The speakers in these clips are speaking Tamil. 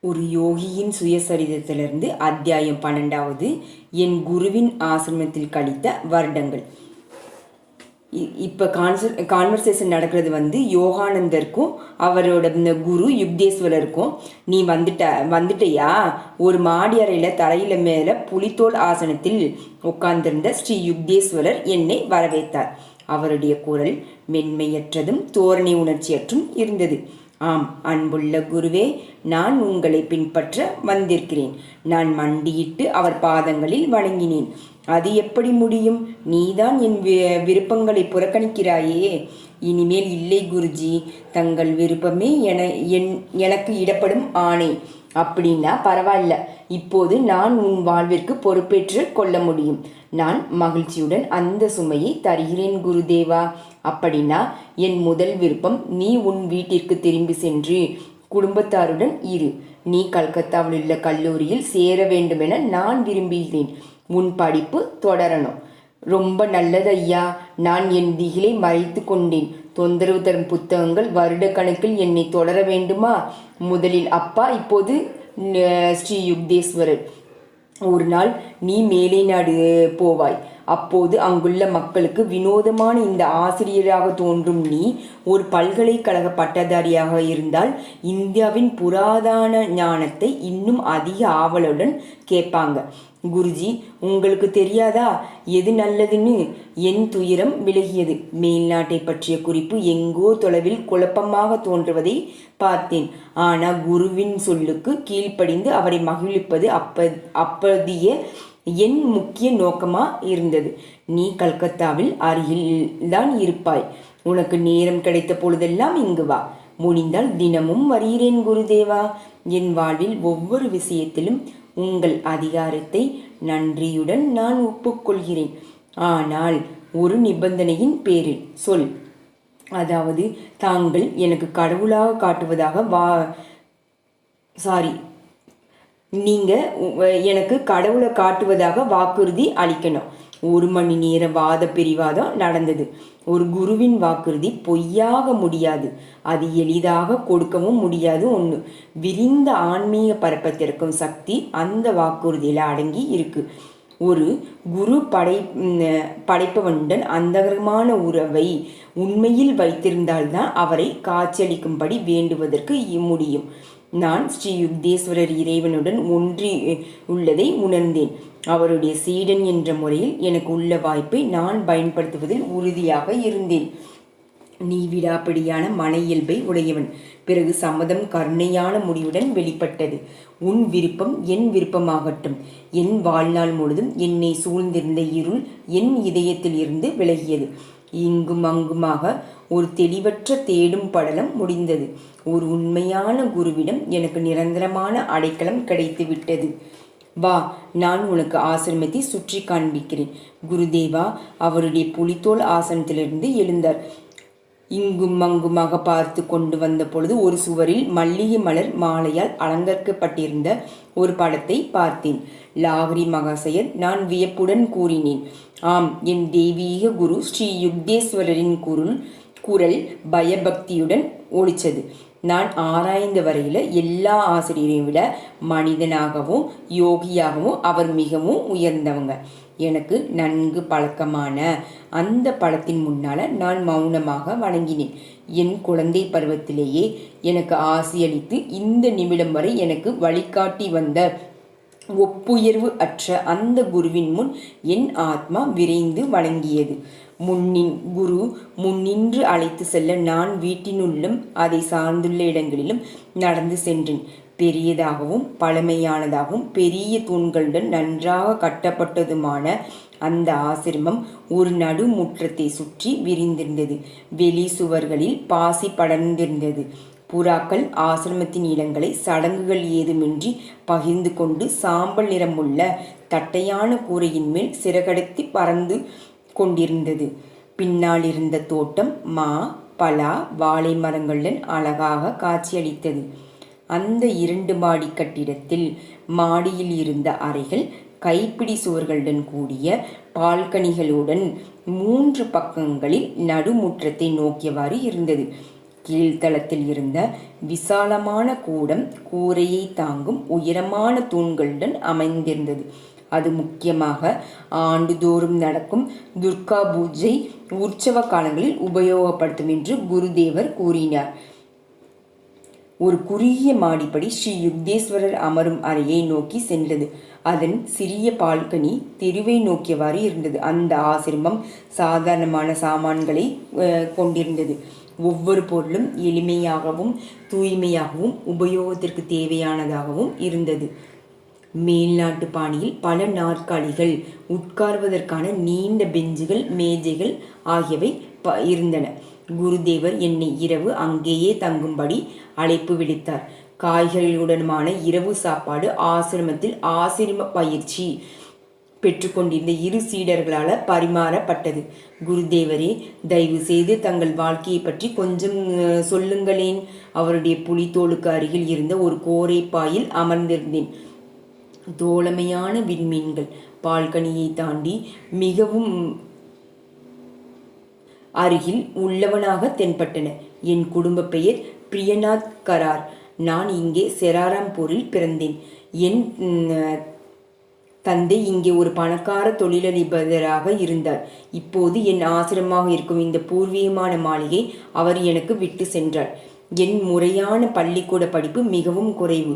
ஒரு யோகியின் சுயசரிதத்திலிருந்து அத்தியாயம் 12. என் குருவின் ஆசிரமத்தில் கழித்த வருடங்கள். இப்போ கான்வர்சேஷன் நடக்கிறது யோகானந்தருக்கும் அவரோட இந்த குரு யுக்தேஸ்வரருக்கும். நீ வந்துட்டையா? ஒரு மாடி அறையில் தலையில மேலே புலித்தோல் ஆசனத்தில் உட்கார்ந்திருந்த ஸ்ரீ யுக்தேஸ்வரர் என்னை வரவேற்றார். அவருடைய குரல் மென்மையற்றதும் தோரணை உணர்ச்சியற்றும் இருந்தது. ஆம், அன்புள்ள குருவே, நான் உங்களை பின்பற்ற வந்திருக்கிறேன். நான் மண்டியிட்டு அவர் பாதங்களில் வணங்கினேன். அது எப்படி முடியும்? நீதான் என் விருப்பங்களை புறக்கணிக்கிறாயே. இனிமேல் இல்லை குருஜி, தங்கள் விருப்பமே எனக்கு இடப்படும் ஆணை. அப்படின்னா பரவாயில்ல, இப்போது நான் உன் வாழ்விற்கு பொறுப்பேற்று கொள்ள முடியும். நான் மகிழ்ச்சியுடன் அந்த சுமையை தருகிறேன் குருதேவா. அப்படின்னா என் முதல் விருப்பம், நீ உன் வீட்டிற்கு திரும்பி சென்று குடும்பத்தாருடன் இரு. நீ கல்கத்தாவில் உள்ள கல்லூரியில் சேர வேண்டுமென நான் விரும்புகிறேன். உன் படிப்பு தொடரணும். ரொம்ப நல்லது ஐயா. நான் என் திகிலை மறைத்து கொண்டேன். தொந்தரவு தரும் புத்தகங்கள் வருட கணக்கில் என்னை தொடர வேண்டுமா? முதலில் அப்பா, இப்போது ஸ்ரீ யுக்தேஸ்வரர். ஒரு நாள் நீ மேலை நாடு போவாய். அப்போது அங்குள்ள மக்களுக்கு வினோதமான இந்த ஆசிரியராக தோன்றும் நீ ஒரு பல்கலைக்கழக பட்டதாரியாக இருந்தால் இந்தியாவின் புராதன ஞானத்தை இன்னும் அதிக ஆவலுடன் கேட்பாங்க. குருஜி, உங்களுக்கு தெரியாதா எது நல்லதுன்னு? என் துயரம் விலகியது. மேல்நாட்டை பற்றிய குறிப்பு எங்கோ தொலைவில் குழப்பமாக தோன்றுவதை பார்த்தேன். ஆனால் குருவின் சொல்லுக்கு கீழ்ப்படிந்து அவரை மகிழ்விப்பது அப்போதைய என் முக்கிய நோக்கமாக இருந்தது. நீ கல்கத்தாவில் அருகில் தான் இருப்பாய். உனக்கு நேரம் கிடைத்த பொழுதெல்லாம் இங்கு வா. முடிந்தால் தினமும் வருகிறேன் குருதேவா. என் வாழ்வில் ஒவ்வொரு விஷயத்திலும் உங்கள் அதிகாரத்தை நன்றியுடன் நான் ஒப்புக்கொள்கிறேன். ஆனால் ஒரு நிபந்தனையின் பேரில். சொல். அதாவது, தாங்கள் எனக்கு கடவுளாக காட்டுவதாக நீங்கள் எனக்கு கடவுளை காட்டுவதாக வாக்குறுதி அளிக்கணும். 1 மணி நேர வாத பிரிவாதம் நடந்தது. ஒரு குருவின் வாக்குறுதி பொய்யாக முடியாது. அது எளிதாக கொடுக்கவும் முடியாது. ஒன்று, விரிந்த ஆன்மீக பரப்பத்திற்கும் சக்தி அந்த வாக்குறுதியில் அடங்கி இருக்கு. ஒரு குரு படைப்பவனுடன் அந்தகரமான உறவை உண்மையில் வைத்திருந்தால்தான் அவரை காட்சியளிக்கும்படி வேண்டுவதற்கு முடியும். நான் ஸ்ரீ யுக்தேஸ்வரர் இறைவனுடன் ஒன்றி உள்ளதை உணர்ந்தேன். அவருடைய சீடன் என்ற முறையில் எனக்கு உள்ள வாய்ப்பை நான் பயன்படுத்துவதில் உறுதியாக இருந்தேன். நீ விடாப்பிடியான மன இயல்பை உடையவன். பிறகு சம்மதம் கருணையான முடிவுடன் வெளிப்பட்டது. உன் விருப்பம் என் விருப்பமாகட்டும். என் வாழ்நாள் முழுதும் என்னை சூழ்ந்திருந்த இருள் என் இதயத்தில் இருந்து விலகியது. இங்கும் அங்குமாக ஒரு தெளிவற்ற தேடும் படலம் முடிந்தது. ஒரு உண்மையான குருவிடம் எனக்கு நிரந்தரமான அடைக்கலம் கிடைத்து விட்டது. வா, நான் உனக்கு ஆசிரமத்தை சுற்றி காண்பிக்கிறேன். குருதேவா அவருடைய புலித்தோல் ஆசனத்திலிருந்து எழுந்தார். இங்கும் அங்குமாக பார்த்து கொண்டு வந்த பொழுது ஒரு சுவரில் மல்லிகை மலர் மாலையால் அலங்கரிக்கப்பட்டிருந்த ஒரு படத்தை பார்த்தேன். லாகிரி மகாசயர், நான் வியப்புடன் கூறினேன். ஆம், என் தெய்வீக குரு ஸ்ரீ யுக்தேஸ்வரரின் குரல் பயபக்தியுடன் ஒலிச்சது. நான் ஆராய்ந்த வரையில் எல்லா ஆசிரியரையும் விட மனிதனாகவும் யோகியாகவும் அவர் மிகவும் உயர்ந்தவங்க. எனக்கு நன்கு பழக்கமான அந்த படத்தின் முன்னால் நான் மௌனமாக வணங்கினேன். என் குழந்தை பருவத்திலேயே எனக்கு ஆசியளித்து இந்த நிமிடம் வரை எனக்கு வழிகாட்டி வந்த ஒப்புயர்வு அற்ற அந்த குருவின் முன் என் ஆத்மா விரைந்து வணங்கியது. குரு முன்னின்று அழைத்து செல்ல நான் வீட்டினுள்ளும் அதை சார்ந்துள்ள இடங்களிலும் நடந்து சென்றேன். பெரியதாகவும் பழமையானதாகவும் பெரிய தூண்களுடன் நன்றாக கட்டப்பட்டதுமான அந்த ஆசிரமம் ஒரு நடுமுற்றத்தை சுற்றி விரிந்திருந்தது. வெளி சுவர்களில் பாசி படர்ந்திருந்தது. புறாக்கள் ஆசிரமத்தின் இடங்களை சடங்குகள் ஏதுமின்றி பகிர்ந்து கொண்டு சாம்பல் நிறமுள்ள தட்டையான கூரையின் மேல் சிறகடத்தி பறந்து கொண்டிருந்தது. பின்னால் இருந்த தோட்டம் மா, பலா, வாழை மரங்களுடன் அழகாக காட்சியளித்தது. அந்த 2 மாடி கட்டிடத்தில் மாடியில் இருந்த அறைகள் கைப்பிடி சுவர்களுடன் கூடிய பால்கனிகளுடன் 3 பக்கங்களில் நடுமுற்றத்தை நோக்கியவாறு இருந்தது. கீழ்த்தளத்தில் இருந்த விசாலமான கூடம் கூரையை தாங்கும் உயரமான தூண்களுடன் அமைந்திருந்தது. அது முக்கியமாக ஆண்டுதோறும் நடக்கும் துர்கா பூஜை உற்சவ காலங்களில் உபயோகப்படுத்தும் என்று குருதேவர் கூறினார். ஒரு குறுகிய மாடிப்படி ஸ்ரீ யுக்தேஸ்வரர் அமரும் அறையை நோக்கி சென்றது. அதன் சிறிய பால்கனி தெருவை நோக்கியவாறு இருந்தது. அந்த ஆசிரமம் சாதாரணமான சாமான்களை கொண்டிருந்தது. ஒவ்வொரு பொருளும் எளிமையாகவும் தூய்மையாகவும் உபயோகத்திற்கு தேவையானதாகவும் இருந்தது. மேல்நாட்டு பாணியில் பல நாற்காலிகள், உட்கார்வதற்கான நீண்ட பெஞ்சுகள், மேஜைகள் ஆகியவை இருந்தன. குருதேவர் என்னை இரவு அங்கேயே தங்கும்படி அழைப்பு விடுத்தார். காய்கறிகளுடனான இரவு சாப்பாடு ஆசிரமத்தில் ஆசிரம பயிற்சி பெற்றுக்கொண்டிருந்த 2 சீடர்களால் பரிமாறப்பட்டது. குருதேவரே, தயவு செய்து தங்கள் வாழ்க்கையை பற்றி கொஞ்சம் சொல்லுங்களேன். அவருடைய புலித்தோலுக்கு அருகில் இருந்த ஒரு கோரைப்பாயில் அமர்ந்திருந்தேன். தோழமையான விண்மீன்கள் பால்கனியை தாண்டி மிகவும் அருகில் உள்ளவனாக தென்பட்டன. என் குடும்ப பெயர் பிரியநாத் கரார். நான் இங்கே செராராம்பூரில் பிறந்தேன். என் தந்தை இங்கே ஒரு பணக்கார தொழிலதிபராக இருந்தார். இப்போது என் ஆசிரமமாக இருக்கும் இந்த பூர்வீகமான மாளிகை அவர் எனக்கு விட்டு சென்றார். என் முறையான பள்ளிக்கூட படிப்பு மிகவும் குறைவு.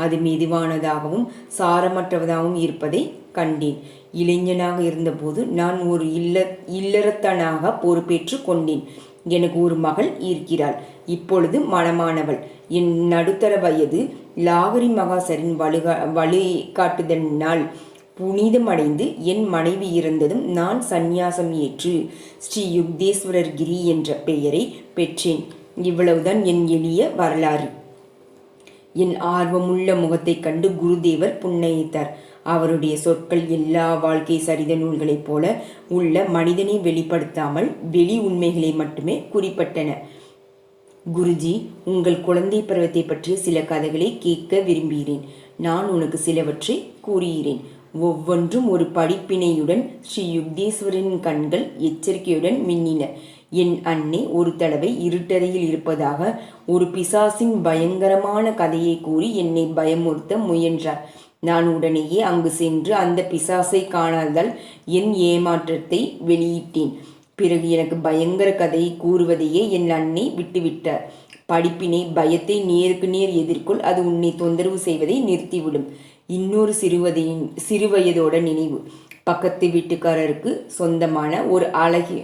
அது மெதுவானதாகவும் சாரமற்றதாகவும் இருப்பதை கண்டேன். இளைஞனாக இருந்தபோது நான் ஒரு இல்லறத்தனாக பொறுப்பேற்று கொண்டேன். எனக்கு ஒரு மகள் இருக்கிறாள். இப்பொழுது மணமானவள். என் நடுத்தர வயது லாகரி மகாசரின் வழிகாட்டுதலினால் புனிதமடைந்து என் மனைவி இறந்ததும் நான் சந்நியாசம் ஏற்று ஸ்ரீ யுக்தேஸ்வரர் கிரி என்ற பெயரை பெற்றேன். இவ்வளவுதான் என் எளிய வரலாறு. என் ஆர்வமுள்ள முகத்தைக் கண்டு குருதேவர் புன்னகைத்தார். அவருடைய சொற்கள் எல்லா வாழ்க்கை சரித நூல்களைப் போல உள்ள மனிதனை வெளிப்படுத்தாமல் வெளி உண்மைகளை மட்டுமே குறிப்பிட்டன. குருஜி, உங்கள் குழந்தை பருவத்தை பற்றிய சில கதைகளை கேட்க விரும்புகிறேன். நான் உனக்கு சிலவற்றை கூறுகிறேன். ஒவ்வொன்றும் ஒரு படிப்பினையுடன். ஸ்ரீ யுக்தேஸ்வரின் கண்கள் எச்சரிக்கையுடன் மின்னின. என் அன்னை ஒரு தடவை இருட்டறையில் இருப்பதாக ஒரு பிசாசின் பயங்கரமான கதையை கூறி என்னை பயமுறுத்த முயன்றார். நான் உடனேயே அங்கு சென்று அந்த பிசாசை காணாததால் என் ஏமாற்றத்தை வெளியிட்டேன். பிறகு எனக்கு பயங்கர கதையை கூறுவதையே என் அன்னை விட்டுவிட்டார். படிப்பினை பயத்தை நேருக்கு நேர் எதிர்கொள், அது உன்னை தொந்தரவு செய்வதை நிறுத்திவிடும். இன்னொரு சிறுவயதோட நினைவு. பக்கத்து வீட்டுக்காரருக்கு சொந்தமான ஒரு அழகிய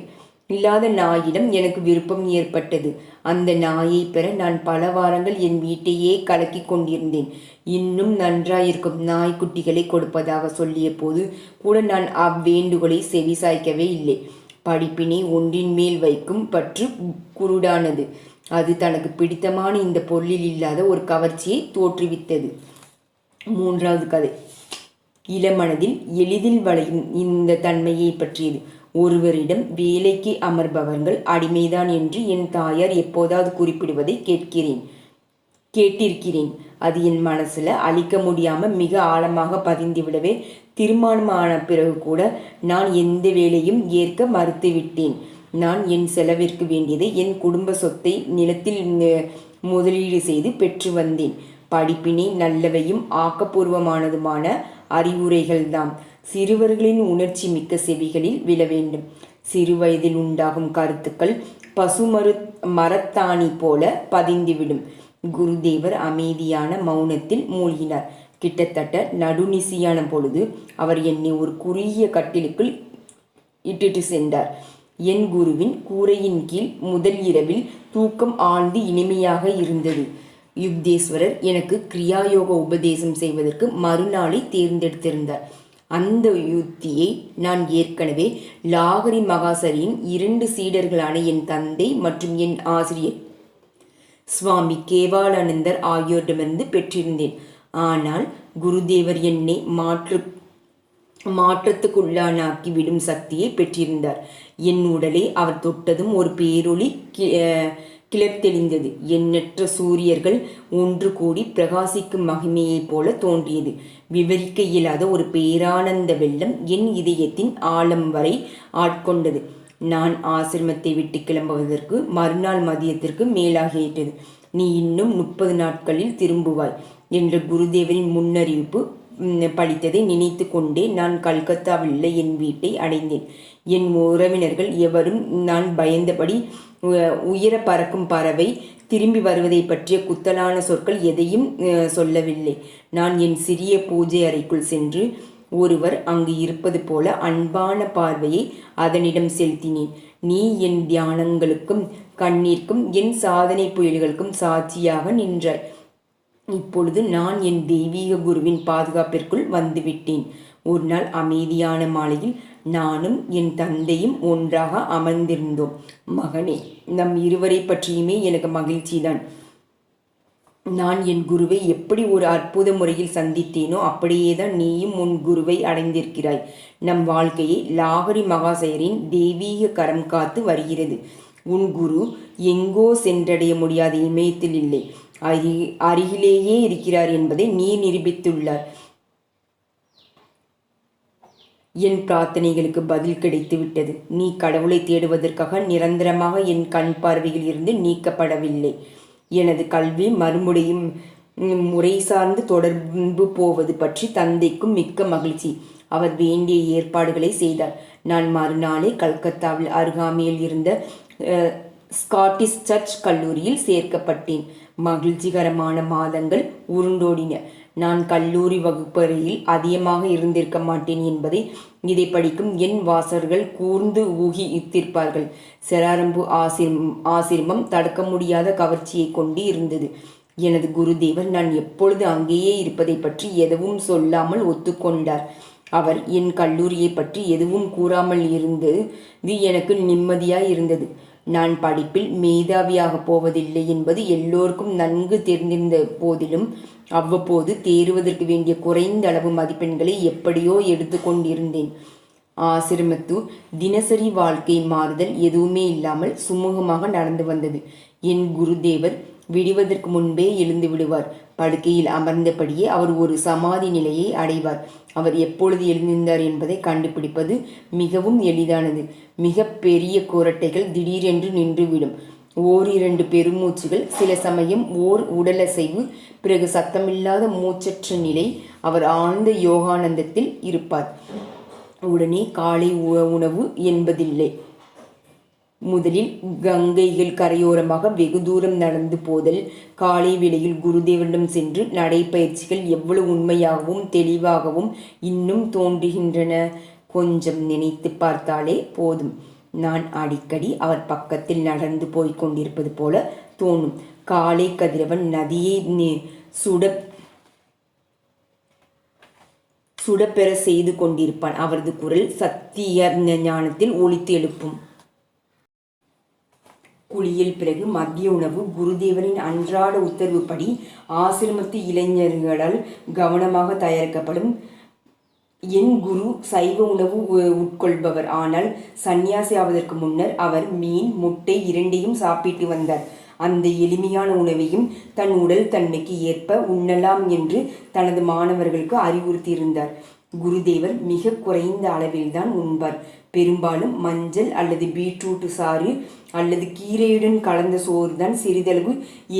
இல்லாத நாயிடம் எனக்கு விருப்பம் ஏற்பட்டது. அந்த நாயை பெற நான் பல வாரங்கள் என் வீட்டையே கலக்கி கொண்டிருந்தேன். இன்னும் நன்றாயிருக்கும் நாய்க்குட்டிகளை கொடுப்பதாக சொல்லிய போது கூட நான் அவ்வேண்டுகோளை செவிசாய்க்கவே இல்லை. படிப்பினை ஒன்றின் மேல் வைக்கும் பற்று குருடானது. அது தனக்கு பிடித்தமான இந்த பொருளில் இல்லாத ஒரு கவர்ச்சியை தோற்றுவித்தது. 3வது கதை இளமனதில் எளிதில் வளையும் இந்த தன்மையை பற்றியது. ஒருவரிடம் வேலைக்கு அமர்பவர்கள் அடிமைதான் என்று என் தாயார் எப்போதாவது குறிப்பிடுவதை கேட்டிருக்கிறேன். அது என் மனசுல அழிக்க முடியாமல் மிக ஆழமாக பதிந்துவிடவே திருமணமான பிறகு கூட நான் எந்த வேலையும் ஏற்க மறுத்துவிட்டேன். நான் என் செலவிற்கு வேண்டியதை என் குடும்ப சொத்தை நிலத்தில் முதலீடு செய்து பெற்று வந்தேன். படிப்பினை நல்லவையும் ஆக்கப்பூர்வமானதுமான அறிவுரைகள்தான் சிறுவர்களின் உணர்ச்சி மிக்க செவிகளில் விழ வேண்டும். சிறு வயதில் உண்டாகும் கருத்துக்கள் மரத்தாணி போல பதிந்துவிடும். குருதேவர் அமைதியான மௌனத்தில் மூழ்கினார். கிட்டத்தட்ட நடுநிசியான பொழுது அவர் என்னை ஒரு குறுகிய கட்டிலுக்குள் இட்டுட்டு சென்றார். என் குருவின் கூரையின் கீழ் முதல் இரவில் தூக்கம் ஆழ்ந்து இனிமையாக இருந்தது. யுக்தேஸ்வரர் எனக்கு கிரியாயோக உபதேசம் செய்வதற்கு மறுநாளை தேர்ந்தெடுத்திருந்தார். அந்த யுக்தியை நான் ஏற்கனவே லாகரி மகாசரியின் 2 சீடர்களான என் தந்தை மற்றும் என் ஆசிரியர் சுவாமி கேவாலானந்தர் ஆகியோரிடமிருந்து பெற்றிருந்தேன். ஆனால் குருதேவர் என்னை மாற்றத்துக்குள்ளானாக்கி விடும் சக்தியை பெற்றிருந்தார். என் உடலை அவர் தொட்டதும் ஒரு பேரொளி கிளர்த்தெளிந்தது. எண்ணற்ற சூரியர்கள் ஒன்று கூடி பிரகாசிக்கும் மகிமையைப் போல தோன்றியது. விவரிக்க இயலாத ஒரு பேரானந்த வெள்ளம் என் இதயத்தின் ஆழம் வரை ஆட்கொண்டது. நான் ஆசிரமத்தை விட்டு கிளம்புவதற்கு மறுநாள் மதியத்திற்கு மேலாகிவிட்டது. நீ இன்னும் 30 நாட்களில் திரும்புவாய் என்ற குருதேவரின் முன்னறிவிப்பு பளித்ததை நினைத்து கொண்டே நான் கல்கத்தாவில் உள்ள என் வீட்டை அடைந்தேன். என் உறவினர்கள் எவரும் நான் பயந்தபடி உயர பறக்கும் பறவை திரும்பி வருவதை பற்றிய குத்தலான சொற்கள் எதையும் சொல்லவில்லை. நான் என் சிறிய பூஜை அறைக்குள் சென்று ஒருவர் அங்கு இருப்பது போல அன்பான பார்வையை அதனிடம் செலுத்தினேன். நீ என் தியானங்களுக்கும் கண்ணீருக்கும் என் சாதனை புயல்களுக்கும் சாட்சியாக நின்றாய். இப்பொழுது நான் என் தெய்வீக குருவின் பாதுகாப்பிற்குள் வந்துவிட்டேன். ஒரு நாள் அமைதியான மாலையில் நானும் என் தந்தையும் ஒன்றாக அமர்ந்திருந்தோம். மகனே, நம் இருவரை பற்றியுமே எனக்கு மகிழ்ச்சிதான். நான் என் குருவை எப்படி ஒரு அற்புத முறையில் சந்தித்தேனோ அப்படியேதான் நீயும் உன் குருவை அடைந்திருக்கிறாய். நம் வாழ்க்கையை லாகரி மகாசயரின் தெய்வீக கரம் காத்து வருகிறது. உன் குரு எங்கோ சென்றடைய முடியாத இமயத்தில் இல்லை, அருகிலேயே இருக்கிறார் என்பதை நீ நிரூபித்துள்ளார். என் பிரார்த்தனைகளுக்கு பதில் கிடைத்து விட்டது. நீ கடவுளை தேடுவதற்காக நிரந்தரமாக என் கண் பார்வையில் இருந்து நீக்கப்படவில்லை. எனது கல்வி மறுமுறையும் முறை சார்ந்து தொடர்பு போவது பற்றி தந்தைக்கும் மிக்க மகிழ்ச்சி. அவர் வேண்டிய ஏற்பாடுகளை செய்தார். நான் மறுநாளே கல்கத்தாவில் அருகாமையில் இருந்த ஸ்காட்டிஷ் சர்ச் கல்லூரியில் சேர்க்கப்பட்டேன். மகிழ்ச்சிகரமான மாதங்கள் உருண்டோடின. நான் கல்லூரி வகுப்பறையில் அதிகமாக இருந்திருக்க மாட்டேன் என்பதை இதை படிக்கும் என் வாசகர்கள் கூர்ந்து ஊகித்திருப்பார்கள். செராரம்பு ஆசிரமம் தடுக்க முடியாத கவர்ச்சியை கொண்டு இருந்தது. எனது குருதேவர் நான் எப்பொழுது அங்கேயே இருப்பதை பற்றி எதுவும் சொல்லாமல் ஒத்துக்கொண்டார். அவர் என் கல்லூரியை பற்றி எதுவும் கூறாமல் இருந்தது எனக்கு நிம்மதியாய் இருந்தது. நான் படிப்பில் மேதாவியாக போவதில்லை என்பது எல்லோருக்கும் நன்கு தெரிந்திருந்த போதிலும் அவ்வப்போது தேறுவதற்கு வேண்டிய குறைந்த அளவு மதிப்பெண்களை எப்படியோ எடுத்து கொண்டிருந்தேன். ஆசிரமத்து தினசரி வாழ்க்கை மாறுதல் எதுவுமே இல்லாமல் சுமூகமாக நடந்து வந்தது. என் குருதேவர் விடுவதற்கு முன்பே எழுந்து விடுவார். படுக்கையில் அமர்ந்தபடியே அவர் ஒரு சமாதி நிலையை அடைவார். அவர் எப்பொழுது எழுந்திருந்தார் என்பதை கண்டுபிடிப்பது மிகவும் எளிதானது. மிக பெரிய குரட்டைகள் திடீரென்று நின்றுவிடும். ஓரிரண்டு பெருமூச்சுகள், சில சமயம் ஓர் உடலசைவு, பிறகு சத்தமில்லாத மூச்சற்ற நிலை. அவர் ஆழ்ந்த யோகானந்தத்தில் இருப்பார். உடனே காலை உணவு என்பதில்லை. முதலில் கங்கைகள் கரையோரமாக வெகு தூரம் நடந்து போதல். காலை வேளையில் குருதேவரிடம் சென்று நடைப்பயிற்சிகள் எவ்வளவு உண்மையாகவும் தெளிவாகவும் இன்னும் தோன்றுகின்றன. கொஞ்சம் நினைத்து பார்த்தாலே போதும். நான் அடிக்கடி அவர் பக்கத்தில் நடந்து போய் கொண்டிருப்பது போல தோணும். காலை கதிரவன் நதியை சுடப்பெற செய்து கொண்டிருப்பான். அவரது குரல் சத்திய ஞானத்தில் ஒலித்து எழுப்பும். குளியல் பிறகு மதிய உணவு குருதேவரின் அன்றாட உத்தரவுப்படி ஆசிரமத்து இளைஞர்களால் கவனமாக தயாரிக்கப்படும். என் குரு சைவ உணவு உட்கொள்பவர். ஆனால் சந்நியாசி ஆவதற்கு முன்னர் அவர் மீன், முட்டை இரண்டையும் சாப்பிட்டு வந்தார். அந்த எளிமையான உணவையும் தன் உடல் தன்மைக்கு ஏற்ப உண்ணலாம் என்று தனது மாணவர்களுக்கு அறிவுறுத்தியிருந்தார். குருதேவர் மிக குறைந்த அளவில்தான் உண்பார். பெரும்பாலும் மஞ்சள் அல்லது பீட்ரூட் சாறு அல்லது கீரையுடன் கலந்த சோறு தான். சிறிதளவு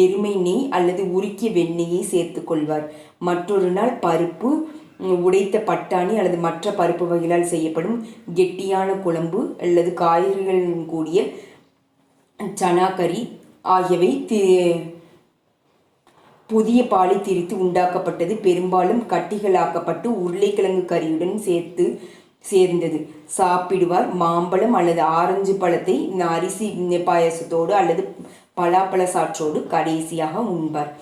எருமை நெய் அல்லது உருக்கிய வெண்ணெயை சேர்த்து கொள்வார். மற்றொரு நாள் பருப்பு, உடைத்த பட்டாணி அல்லது மற்ற பருப்பு வகைகளால் செய்யப்படும் கெட்டியான குழம்பு அல்லது காய்கறிகளுடன் கூடிய சனா கறி ஆகியவை புதிய பாலை திரித்து உண்டாக்கப்பட்டது. பெரும்பாலும் கட்டிகளாக்கப்பட்டு உருளைக்கிழங்கு கறியுடன் சேர்ந்தது சாப்பிடுவார். மாம்பழம் அல்லது ஆரஞ்சு பழத்தை அரிசி பாயசத்தோடு அல்லது பலாப்பழ சாற்றோடு கடைசியாக உண்பார்.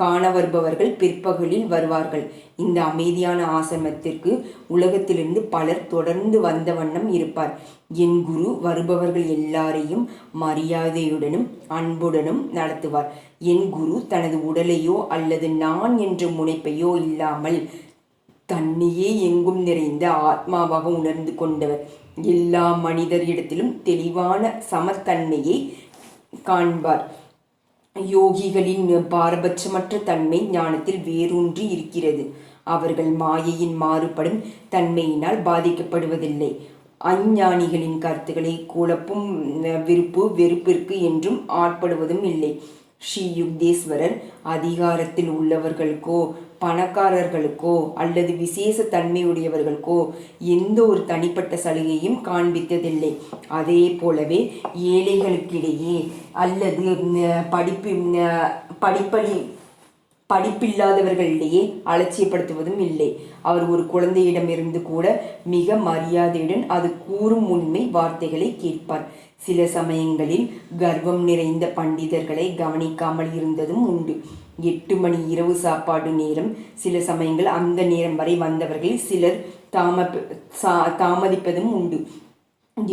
காண வருபவர்கள் பிற்பகலில் வருவார்கள். இந்த அமைதியான ஆசிரமத்திற்கு உலகத்திலிருந்து பலர் தொடர்ந்து வந்த வண்ணம் இருப்பார். என் குரு வருபவர்கள் எல்லாரையும் மரியாதையுடனும் அன்புடனும் நடத்துவார். என் குரு தனது உடலையோ அல்லது நான் என்ற முனைப்பையோ இல்லாமல் தன்னையே எங்கும் நிறைந்த ஆத்மாவாக உணர்ந்து கொண்டவர். எல்லா மனிதரிடத்திலும் தெளிவான சமத்தன்மையை காண்பார். யோகிகளின் பாரபட்சமற்ற தன்மை ஞானத்தில் வேரூன்றி இருக்கிறது. அவர்கள் மாயையின் மாறுபடும் தன்மையினால் பாதிக்கப்படுவதில்லை. அஞ்ஞானிகளின் கருத்துக்களை குழப்பும் விருப்பு வெறுப்பிற்கு என்றும் ஆட்படுவதும் இல்லை. ஸ்ரீ யுக்தேஸ்வரர் அதிகாரத்தில் உள்ளவர்களுக்கோ பணக்காரர்களுக்கோ அல்லது விசேஷ தன்மையுடையவர்களுக்கோ எந்த ஒரு தனிப்பட்ட சலுகையும் காண்பித்ததில்லை. அதே போலவே ஏழைகளுக்கிடையே அல்லது படிப்பில்லாதவர்களிடையே அலட்சியப்படுத்துவதும் இல்லை. அவர் ஒரு குழந்தையிடமிருந்து கூட மிக மரியாதையுடன் அது கூறும் உண்மை வார்த்தைகளை கேட்பார். சில சமயங்களில் கர்வம் நிறைந்த பண்டிதர்களை கவனிக்காமல் இருந்ததும் உண்டு. 8 மணி இரவு சாப்பாடு நேரம். சில சமயங்கள் அந்த நேரம் வரை வந்தவர்களில் சிலர் தாமதிப்பதும் உண்டு.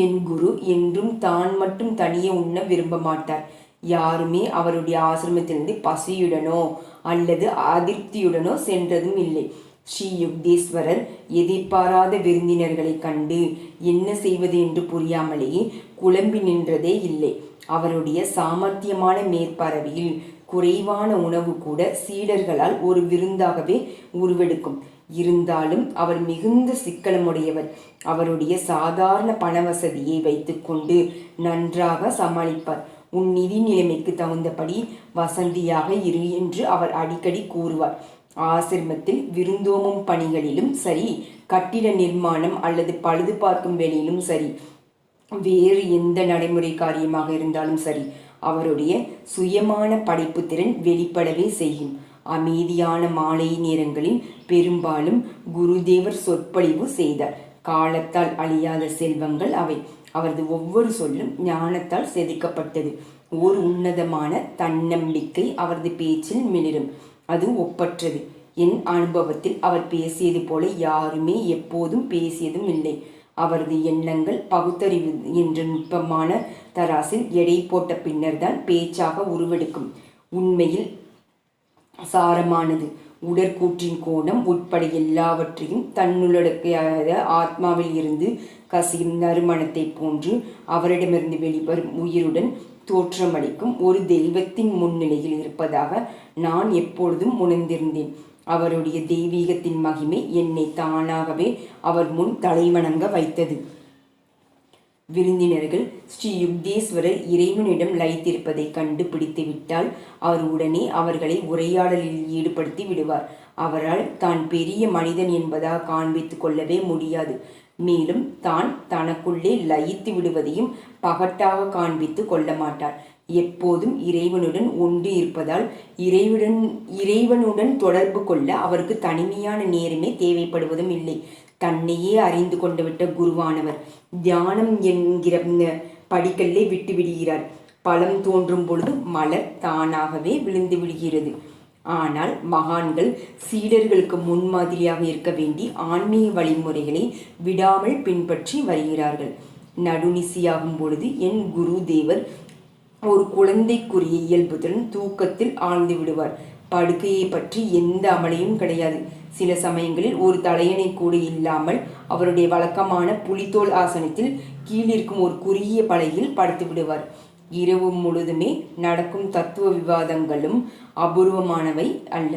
என் குரு என்றும் தான் மட்டும் தனியே உண்ண விரும்ப மாட்டார். யாருமே அவருடைய ஆசிரமத்திலிருந்து பசியுடனோ அல்லது அதிருப்தியுடனோ சென்றதும் இல்லை. ஸ்ரீ யுக்தேஸ்வரர் எதிர்பாராத விருந்தினர்களை கண்டு என்ன செய்வது என்று புரியாமலேயே குழம்பி நின்றதே இல்லை. அவருடைய சாமர்த்தியமான மேற்பறவையில் குறைவான உணவு கூட சீடர்களால் ஒரு விருந்தாகவே உருவெடுக்கும். இருந்தாலும் அவர் மிகுந்த சிக்கனமுடையவர். அவருடைய சாதாரண பண வசதியை வைத்துக்கொண்டு நன்றாக சமாளிப்பார். உன் நிதி நிலைமைக்கு தகுந்தபடி வசந்தியாக இரு என்று அவர் அடிக்கடி கூறுவார். ஆசிரமத்தில் விருந்தோமும் பணிகளிலும் சரி, கட்டிட நிர்மாணம் அல்லது பழுது பார்க்கும் வேலையிலும் சரி, வேறு எந்த நடைமுறை காரியமாக இருந்தாலும் சரி, அவருடைய சுயமான படைப்பு திறன் வெளிப்படவே செய்யும். அமைதியான மாலை நேரங்களில் பெரும்பாலும் குருதேவர் சொற்பொழிவு செய்தார். காலத்தால் அழியாத செல்வங்கள் அவை. அவரது ஒவ்வொரு சொல்லும் ஞானத்தால் செதுக்கப்பட்டது. ஓர் உன்னதமான தன்னம்பிக்கை அவரது பேச்சில் மிளிரும். அது ஒப்பற்றது. என் அனுபவத்தில் அவர் பேசியது போல யாருமே எப்போதும் பேசியதும் இல்லை. அவரது எண்ணங்கள் பகுத்தறிவு என்ற நுட்பமான தராசில் எடை போட்ட பின்னர் தான் பேச்சாக உருவெடுக்கும். உண்மையில் சாரமானது. உடற்கூற்றின் கோணம் உட்பட எல்லாவற்றையும் தன்னுள்ளடக்கிய ஆத்மாவில் இருந்து கசியும் நறுமணத்தை போன்று அவரிடமிருந்து வெளிவரும் உயிருடன் தோற்றமளிக்கும் ஒரு தெய்வத்தின் முன்னிலையில் இருப்பதாக நான் எப்பொழுதும் உணர்ந்திருந்தேன். அவருடைய தெய்வீகத்தின் மகிமை என்னை தானாகவே அவர் முன் தலைவணங்க வைத்தது. விருந்தினர்கள் ஸ்ரீ யுக்தேஸ்வரர் இறைவனிடம் லயித்திருப்பதை கண்டுபிடித்து விட்டால் அவர் உடனே அவர்களை உரையாடலில் ஈடுபடுத்தி விடுவார். அவரால் தான் பெரிய மனிதன் என்பதாக காண்பித்துக் கொள்ளவே முடியாது. மேலும் தான் தனக்குள்ளே லயித்து விடுவதையும் பகட்டாக காண்பித்து கொள்ள மாட்டார். எப்போதும் இறைவனுடன் ஒன்று இருப்பதால் இறைவனுடன் தொடர்பு கொள்ள அவருக்கு தனிமையான நேரமே தேவைப்படுவதும் இல்லை. தன்னையே அறிந்து கொண்டு விட்ட குருவானவர் தியானம் என்கிற படிக்கல்லை விட்டு விடுகிறார். பழம் தோன்றும் பொழுது மலர் தானாகவே விழுந்து விடுகிறது. ஆனால் மகான்கள் சீடர்களுக்கு முன்மாதிரியாக இருக்க வேண்டி ஆன்மீக வழிமுறைகளை விடாமல் பின்பற்றி வருகிறார்கள். நடுநிசியாகும் பொழுது என் குரு தேவர் ஒரு குழந்தைக்குரிய இயல்புடன் தூக்கத்தில் ஆழ்ந்து விடுவார். படுக்கையை பற்றி எந்த அமளையும் கிடையாது. சில சமயங்களில் ஒரு தலையணை கூட இல்லாமல் அவருடைய வழக்கமான புலித்தோல் ஆசனத்தில் கீழிருக்கும் ஒரு குறுகிய பலகையில் படுத்து விடுவார். இரவு முழுதுமே நடக்கும் தத்துவ விவாதங்களும் அபூர்வமானவை அல்ல.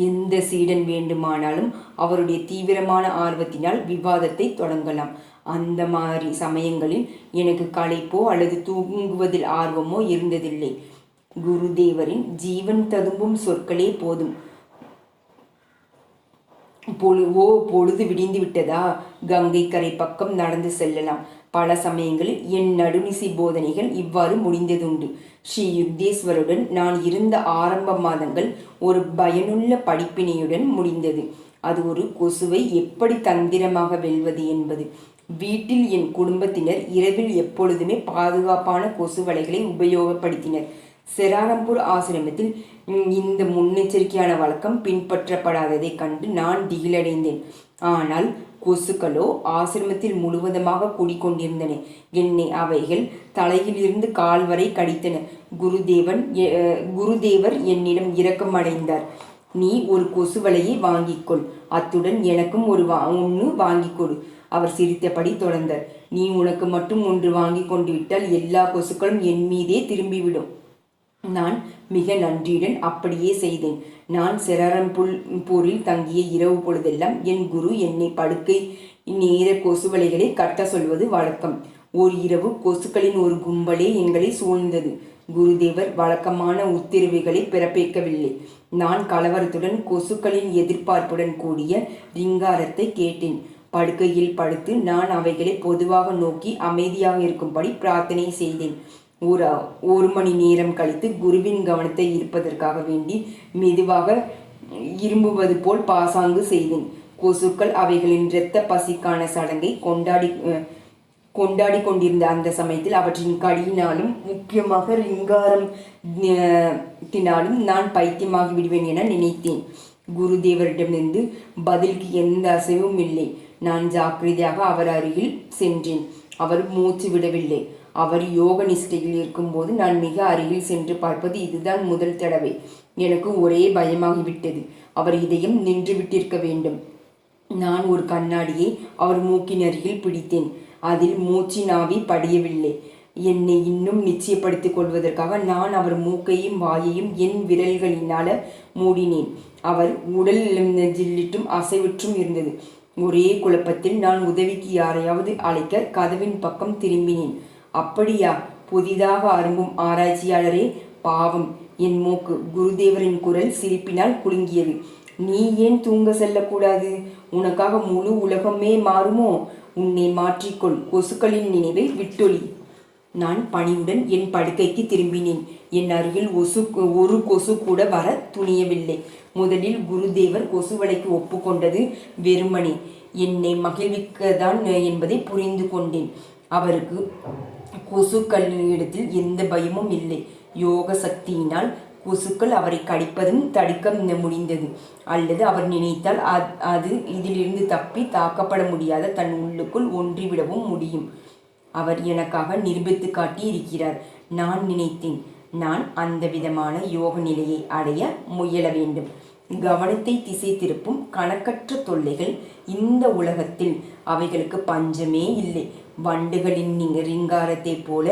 எந்த சீடன் வேண்டுமானாலும் அவருடைய தீவிரமான ஆர்வத்தினால் விவாதத்தை தொடங்கலாம். அந்த மாதிரி சமயங்களில் எனக்கு களைப்போ அல்லது தூங்குவதில் ஆர்வமோ இருந்ததில்லை. குருதேவரின் ஜீவன் ததும்பும் சொற்களே போதும். பொழுது விடிந்து விட்டதா, கங்கை கரை பக்கம் நடந்து செல்லலாம். பல சமயங்களில் என் நடுநிசி போதனைகள் இவ்வாறு முடிந்ததுண்டு. ஸ்ரீ யுக்தேஸ்வருடன் நான் இருந்த ஆரம்ப மாதங்கள் ஒரு பயனுள்ள படிப்பினையுடன் முடிந்தது. அது ஒரு கொசுவை எப்படி தந்திரமாக வெல்வது என்பது. வீட்டில் என் குடும்பத்தினர் இரவில் எப்பொழுதுமே பாதுகாப்பான கொசு வலைகளை உபயோகப்படுத்தினர். செராரம்பூர் ஆசிரமத்தில் இந்த முன்னெச்சரிக்கையான வழக்கம் பின்பற்றப்படாததை கண்டு நான் திகிலடைந்தேன். ஆனால் கொசுக்களோ ஆசிரமத்தில் முழுவதுமாக குடிக்கொண்டிருந்தன. என்னை அவைகள் தலையில் இருந்து கால் வரை கடித்தன. குருதேவர் என்னிடம் இரக்கம் அடைந்தார். நீ ஒரு கொசு வலையை வாங்கிக்கொள், அத்துடன் எனக்கும் ஒன்று வாங்கிக் கொடு. அவர் சிரித்தபடி தொடர்ந்தார். நீ உனக்கு மட்டும் ஒன்று வாங்கி கொண்டு விட்டால் எல்லா கொசுக்களும் என் மீதே திரும்பிவிடும். நான் மிக நன்றியுடன் அப்படியே செய்தேன். நான் செராரன்பூரில் தங்கிய இரவு பொழுதெல்லாம் என் குரு என்னை படுக்கை நேர கொசுவலைகளை கட்ட சொல்வது வழக்கம். ஓர் இரவு கொசுக்களின் ஒரு கும்பலே எங்களை சூழ்ந்தது. குருதேவர் வழக்கமான உத்தரவுகளை பிறப்பிக்கவில்லை. நான் கலவரத்துடன் கொசுக்களின் எதிர்பார்ப்புடன் கூடிய ரிங்காரத்தை கேட்டேன். படுக்கையில் படுத்து நான் அவைகளை பொதுவாக நோக்கி அமைதியாக இருக்கும்படி பிரார்த்தனை செய்தேன். ஒரு மணி நேரம் கழித்து குருவின் கவனத்தை ஈர்ப்பதற்காக வேண்டி மெதுவாக இரும்புவது போல் பாசாங்கு செய்தேன். கொசுக்கள் அவைகளின் இரத்த பசிக்கான சடங்கை கொண்டாடி கொண்டிருந்த அந்த சமயத்தில் அவற்றின் கடியினாலும் முக்கியமாக ரிங்காரத்தினாலும் நான் பைத்தியமாகி விடுவேன் என நினைத்தேன். குருதேவரிடமிருந்து பதிலுக்கு எந்த அசைவும் இல்லை. நான் ஜாக்கிரதையாக அவர் அருகில் சென்றேன். அவர் மூச்சு விடவில்லை. அவர் யோக நிஷ்டையில் இருக்கும்போது நான் மிக அருகில் சென்று பார்ப்பது இதுதான் முதல் தடவை. எனக்கு ஒரே பயமாகிவிட்டது. அவர் இதயம் நின்று விட்டிருக்க வேண்டும். நான் ஒரு கண்ணாடியை அவர் மூக்கின் அருகில் பிடித்தேன். அதில் மூச்சின் ஆவி படியவில்லை. என்னை இன்னும் நிச்சயப்படுத்திக் கொள்வதற்காக நான் அவர் மூக்கையும் வாயையும் என் விரல்களினால மூடினேன். அவர் உடல் ஜில்லிட்டும் அசைவற்றும் இருந்தது. ஒரே குழப்பத்தில் நான் உதவிக்கு யாரையாவது அழைக்க கதவின் பக்கம் திரும்பினேன். அப்படியா, புதிதாக அரும்பும் ஆராய்ச்சியாளரே, பாவம் என் மூக்கு. குருதேவரின் குரல் சிரிப்பினால் குலுங்கியது. நீ ஏன் தூங்க செல்லக்கூடாது? உனக்காக முழு உலகமே மாறுமோ? உன்னை மாற்றிக்கொள். கொசுக்களின் நினைவை விட்டொளி. நான் பணிவுடன் என் படுக்கைக்கு திரும்பினேன். என் அருகில் ஒரு கொசு கூட வர துணியவில்லை. முதலில் குருதேவர் கொசுவலைக்கு ஒப்புக்கொண்டது வெறுமனே என்னை மகிழ்விக்கத்தான் என்பதை புரிந்து கொண்டேன். அவருக்கு கொசுக்களிடத்தில் எந்த பயமும் இல்லை. யோக சக்தியினால் கொசுக்கள் அவரை கடிப்பதும் தடுக்க முடிந்தது. அல்லது அவர் நினைத்தால் அது இதிலிருந்து தப்பி தாக்கப்பட முடியாத தன் உள்ளுக்குள் ஒன்றிவிடவும் முடியும். அவர் எனக்காக நிரூபித்து காட்டி இருக்கிறார். நான் நினைத்தேன், நான் அந்த விதமான யோக நிலையை அடைய முயல வேண்டும். கவனத்தை திசை திருப்பும் கணக்கற்ற தொல்லைகள் இந்த உலகத்தில், அவைகளுக்கு பஞ்சமே இல்லை. வண்டுகளின் ரிங்காரத்தை போல,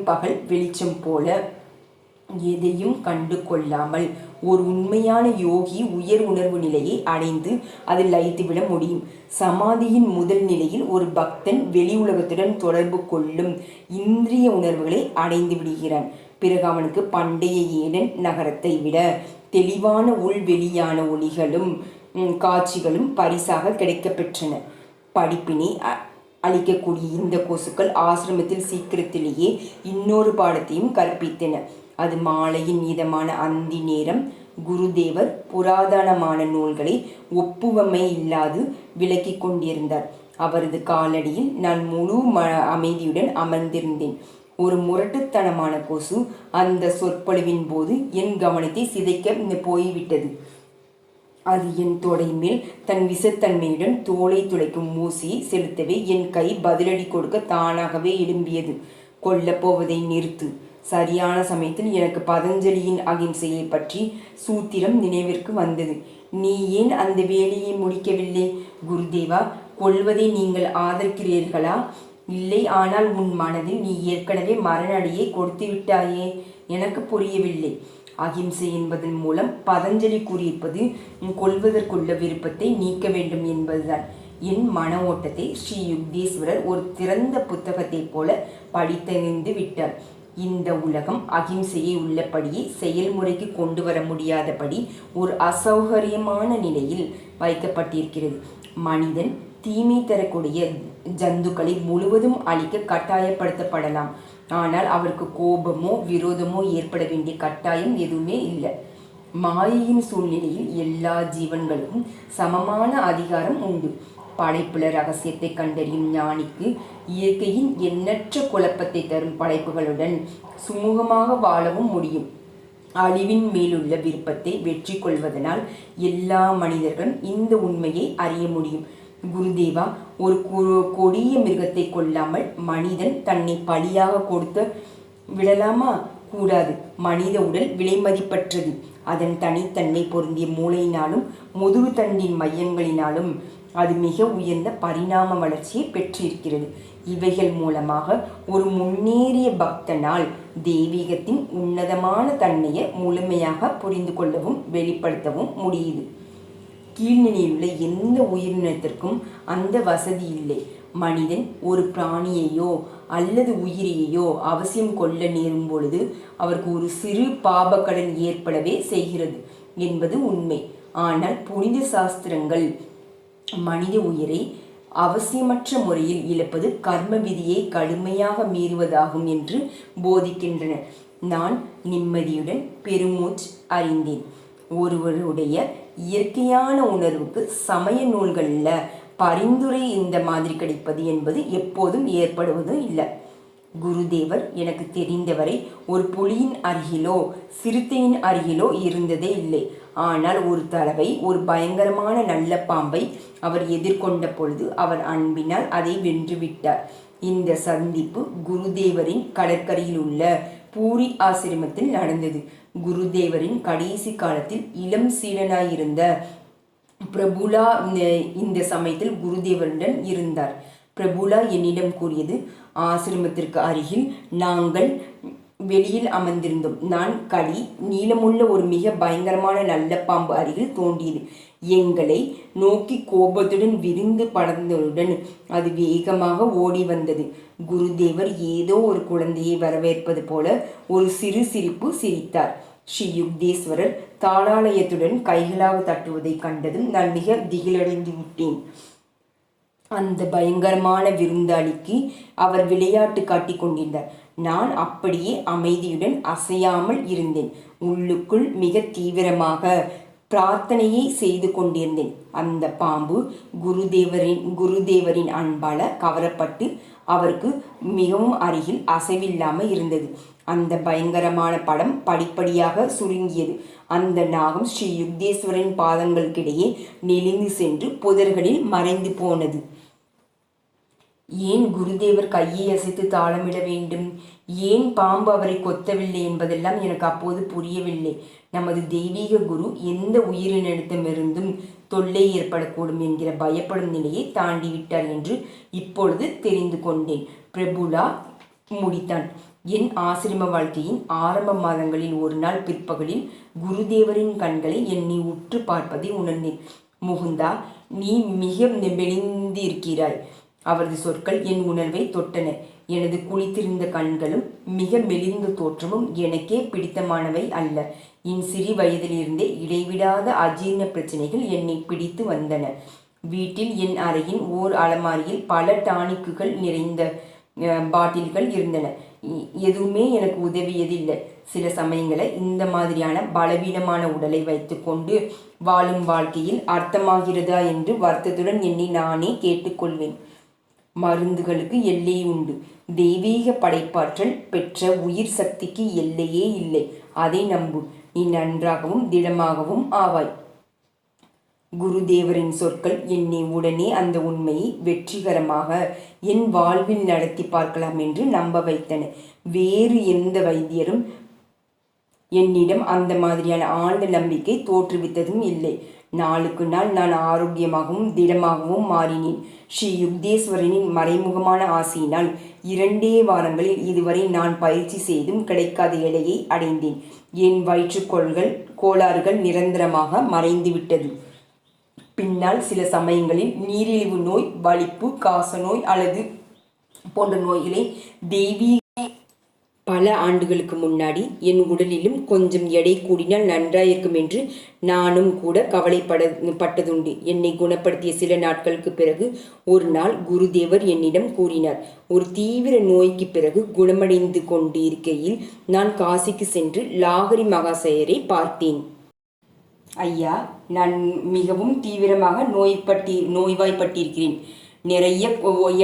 பகல் வெளிச்சம் போல எதையும் கண்டு கொள்ளாமல் ஒரு உண்மையான யோகி உயர் உணர்வு நிலையை அடைந்து அதில் லயித்துவிட முடியும். சமாதியின் முதல் நிலையில் ஒரு பக்தன் வெளி உலகத்துடன் தொடர்பு கொள்ளும் இந்திரிய உணர்வுகளை அடைந்து விடுகிறான். பிறகு அவனுக்கு பண்டைய ஏடன் நகரத்தை விட தெளிவான உள்வெளியான ஒளிகளும் காட்சிகளும் பரிசாக கிடைக்கப்பெற்றன. படிப்பினை அளிக்கக்கூடிய இந்த கொசுக்கள் ஆசிரமத்தில் சீக்கிரத்திலேயே இன்னொரு பாடத்தையும் கற்பித்தன. அது மாலையின் இதமான அந்தி நேரம். குருதேவர் புராதனமான நூல்களை ஒப்புவமை இல்லாது விளக்கி கொண்டிருந்தார். அவரது காலடியில் நான் முழு அமைதியுடன் அமர்ந்திருந்தேன். ஒரு முரட்டுத்தனமான கொசு அந்த சொற்பொழிவின் போது என் கவனத்தை சிதைக்க போய்விட்டது. அது என் தொடை மேல் தன் விசத்தன்மையுடன் தோலை துளைக்கும் ஊசியை செலுத்தவே என் கை பதிலடி கொடுக்க தானாகவே எழும்பியது. கொல்லப்போவதை நிறுத்து. சரியான சமயத்தில் எனக்கு பதஞ்சலியின் அகிம்சையை பற்றி சூத்திரம் நினைவிற்கு வந்தது. நீ ஏன் அந்த வேலையை முடிக்கவில்லை? குருதேவா, கொள்வதை நீங்கள் ஆதரிக்கிறீர்களா? இல்லை, ஆனால் உன் மனதில் நீ ஏற்கனவே மரண அடியை கொடுத்து விட்டாயே. எனக்கு புரியவில்லை. அகிம்சை என்பதன் மூலம் பதஞ்சலி கூறியிருப்பது கொள்வதற்குள்ள விருப்பத்தை நீக்க வேண்டும் என்பதுதான். என் மன ஓட்டத்தை ஸ்ரீ யுக்தேஸ்வரர் ஒரு திறந்த புத்தகத்தை போல படித்தறிந்து விட்டார். இந்த உலகம் அகிம்சையை உள்ளபடியே செயல்முறைக்கு கொண்டு வர முடியாதபடி ஒரு அசௌகரியமான நிலையில் வைக்கப்பட்டிருக்கிறது. மனிதன் தீமை தரக்கூடிய ஜந்துக்களை முழுவதும் அழிக்க கட்டாயப்படுத்தப்படலாம். ஆனால் அவருக்கு கோபமோ விரோதமோ ஏற்பட வேண்டிய கட்டாயம் எதுவுமே இல்லை. மாயையின் சூழ்நிலையில் எல்லா ஜீவன்களுக்கும் சமமான அதிகாரம் உண்டு. படைப்புல ரகசியத்தை கண்டறியும் ஞானிக்கு இயற்கையின் எண்ணற்ற குழப்பத்தை தரும் படைப்புகளுடன் சுமூகமாக வாழவும் முடியும். அழிவின் மேலுள்ள விருப்பத்தை வெற்றி கொள்வதனால் எல்லா மனிதர்களும் இந்த உண்மையை அறிய முடியும். குருதேவா, ஒரு கொடிய மிருகத்தை கொல்லாமல் மனிதன் தன்னை பலியாக கொடுத்து விடலாமா? கூடாது. மனித உடல் விலைமதிப்பற்றது. அதன் தனித்தன்மை பொருந்திய மூளையினாலும் முதுகு தண்டின் மையங்களினாலும் அது மிக உயர்ந்த பரிணாம வளர்ச்சியை பெற்றிருக்கிறது. இவைகள் மூலமாக ஒரு முன்னேறிய பக்தனால் தெய்வீகத்தின் உன்னதமான தன்மையை முழுமையாக புரிந்து கொள்ளவும் வெளிப்படுத்தவும் முடியுது. கீழ்நிலையில் உள்ள எந்த உயிரினத்திற்கும் அந்த வசதி இல்லை. மனிதன் ஒரு பிராணியையோ அல்லது உயிரியையோ அவசியம் கொள்ள நேரும் பொழுது அவருக்கு ஒரு சிறு பாபக்கடன் ஏற்படவே செய்கிறது என்பது உண்மை. ஆனால் புனித சாஸ்திரங்கள் மனித உயிரை அவசியமற்ற முறையில் இழப்பது கர்ம விதியை கடுமையாக மீறுவதாகும் என்று போதிக்கின்றன. நான் நிம்மதியுடன் பெருமூச்சு அறிந்தேன். ஒருவருடைய இயற்கையான உணர்வுக்கு சமய நூல்களில் பரிந்துரை இந்த மாதிரி கிடைப்பது என்பது எப்போதும் ஏற்படுவதும் இல்லை. குருதேவர் எனக்கு தெரிந்தவரை ஒரு புலியின் அருகிலோ சிறுத்தையின் அருகிலோ இருந்ததே இல்லை. ஆனால் ஒரு தடவை ஒரு பயங்கரமான நல்ல பாம்பை அவர் எதிர்கொண்ட பொழுது அவர் அன்பினால் அதை வென்றுவிட்டார். இந்த சந்திப்பு குருதேவரின் கடற்கரையில் உள்ள பூரி ஆசிரமத்தில் நடந்தது. குருதேவரின் கடைசி காலத்தில் இளம் சீடனாயிருந்த பிரபுலா இந்த சமயத்தில் குருதேவருடன் இருந்தார். பிரபுலா என்னிடம் கூறியது, ஆசிரமத்திற்கு அருகில் நாங்கள் வெளியில் அமர்ந்திருந்தோம். நான் கடி நீளமுள்ள ஒரு மிக பயங்கரமான நல்ல பாம்பு அருகில் தோன்றியது. எங்களை நோக்கி கோபத்துடன் விரிந்து படர்ந்தவுடன் அது வேகமாக ஓடி வந்தது. குருதேவர் ஏதோ ஒரு குழந்தையை வரவேற்பது போல ஒரு சிறு சிரிப்பு சிரித்தார். ஸ்ரீ யுக்தேஸ்வரர் தாளாலயத்துடன் கைகளாக தட்டுவதை கண்டதும் நான் மிக திகிலடைந்து விட்டேன். அந்த பயங்கரமான விருந்தாளிக்கு அவர் விளையாட்டு காட்டி கொண்டிருந்தார். நான் அப்படியே அமைதியுடன் அசையாமல் இருந்தேன். உள்ளுக்குள் மிக தீவிரமாக பிரார்த்தனையை செய்து கொண்டிருந்தேன். அந்த பாம்பு குருதேவரின் அன்பால கவரப்பட்டு அவருக்கு மிகவும் அருகில் அசைவில்லாமல் இருந்தது. அந்த பயங்கரமான படம் படிப்படியாக சுருங்கியது. அந்த நாகம் ஸ்ரீ யுக்தேஸ்வரின் பாதங்களுக்கிடையே நெளிந்து சென்று புதர்களில் மறைந்து போனது. ஏன் குருதேவர் கையை அசைத்து தாளமிட வேண்டும்? ஏன் பாம்பு அவரை கொத்தவில்லை என்பதெல்லாம் எனக்கு அப்போது புரியவில்லை. நமது தெய்வீக குரு எந்த உயிரினத்திடமிருந்தும் தொல்லை ஏற்படக்கூடும் என்கிற பயப்படும் நிலையை தாண்டிவிட்டார் என்று இப்பொழுது தெரிந்து கொண்டேன். பிரபுலா முடித்தான். என் ஆசிரம வாழ்க்கையின் ஆரம்ப மாதங்களில் ஒரு நாள் பிற்பகலில் குருதேவரின் கண்களை என்னை உற்று பார்ப்பதை உணர்ந்தேன். முகுந்தா, நீ மிக மெலிந்திருக்கிறாய். அவரது சொற்கள் என் உணர்வை தொட்டன. எனது குளித்திருந்த கண்களும் மிக மெலிந்த தோற்றமும் எனக்கே பிடித்தமானவை அல்ல. என் சிறு வயதிலிருந்தே இடைவிடாத அஜீர்ண பிரச்சனைகள் என்னை பிடித்து வந்தன. வீட்டில் என் அறையின் ஓர் அலமாரியில் பல டானிக்குகள் நிறைந்த பாட்டில்கள் இருந்தன. எதுவுமே எனக்கு உதவியதில்லை. சில சமயங்களை இந்த மாதிரியான பலவீனமான உடலை வைத்து கொண்டு வாழும் வாழ்க்கையில் அர்த்தமாகிறதா என்று வருத்தத்துடன் என்னை நானே கேட்டுக்கொள்வேன். மருந்துகளுக்கு எல்லை உண்டு. தெய்வீக படைப்பாற்றல் பெற்ற உயிர் சக்திக்கு எல்லையே இல்லை. அதை நம்பு. நீ நன்றாகவும் திடமாகவும் ஆவாய். குருதேவரின் சொற்கள் என்னை உடனே அந்த உண்மையை வெற்றிகரமாக என் வாழ்வில் நடத்தி பார்க்கலாம் என்று நம்ப வைத்தன. வேறு எந்த வைத்தியரும் என்னிடம் அந்த மாதிரியான ஆழ்ந்த நம்பிக்கை தோற்றுவித்ததும் இல்லை. நாளுக்கு நாள் நான் ஆரோக்கியமாகவும் திடமாகவும் மாறினேன். ஸ்ரீ யுக்தேஸ்வரனின் மறைமுகமான ஆசையினால் 2 வாரங்களில் இதுவரை நான் பயிற்சி செய்தும் கிடைக்காத எல்லையை அடைந்தேன். என் வயிற்றுக்கோள்கள் கோளாறுகள் நிரந்தரமாக மறைந்துவிட்டது. பின்னால் சில சமயங்களில் நீரிழிவு நோய், வலிப்பு, காசநோய் அல்லது போன்ற நோய்களை தெய்வீக பல ஆண்டுகளுக்கு முன்னாடி என் உடலிலும் கொஞ்சம் எடை கூடினால் நன்றாயிருக்கும் என்று நானும் கூட கவலைப்பட்டதுண்டு. என்னை குணப்படுத்திய சில நாட்களுக்கு பிறகு ஒரு நாள் குருதேவர் என்னிடம் கூறினார், ஒரு தீவிர நோய்க்கு பிறகு குணமடைந்து கொண்டு இருக்கையில் நான் காசிக்கு சென்று லாகரி மகாசயரை பார்த்தேன். ஐயா, நான் மிகவும் தீவிரமாக நோய்வாய்ப்பட்டிருக்கிறேன். நிறைய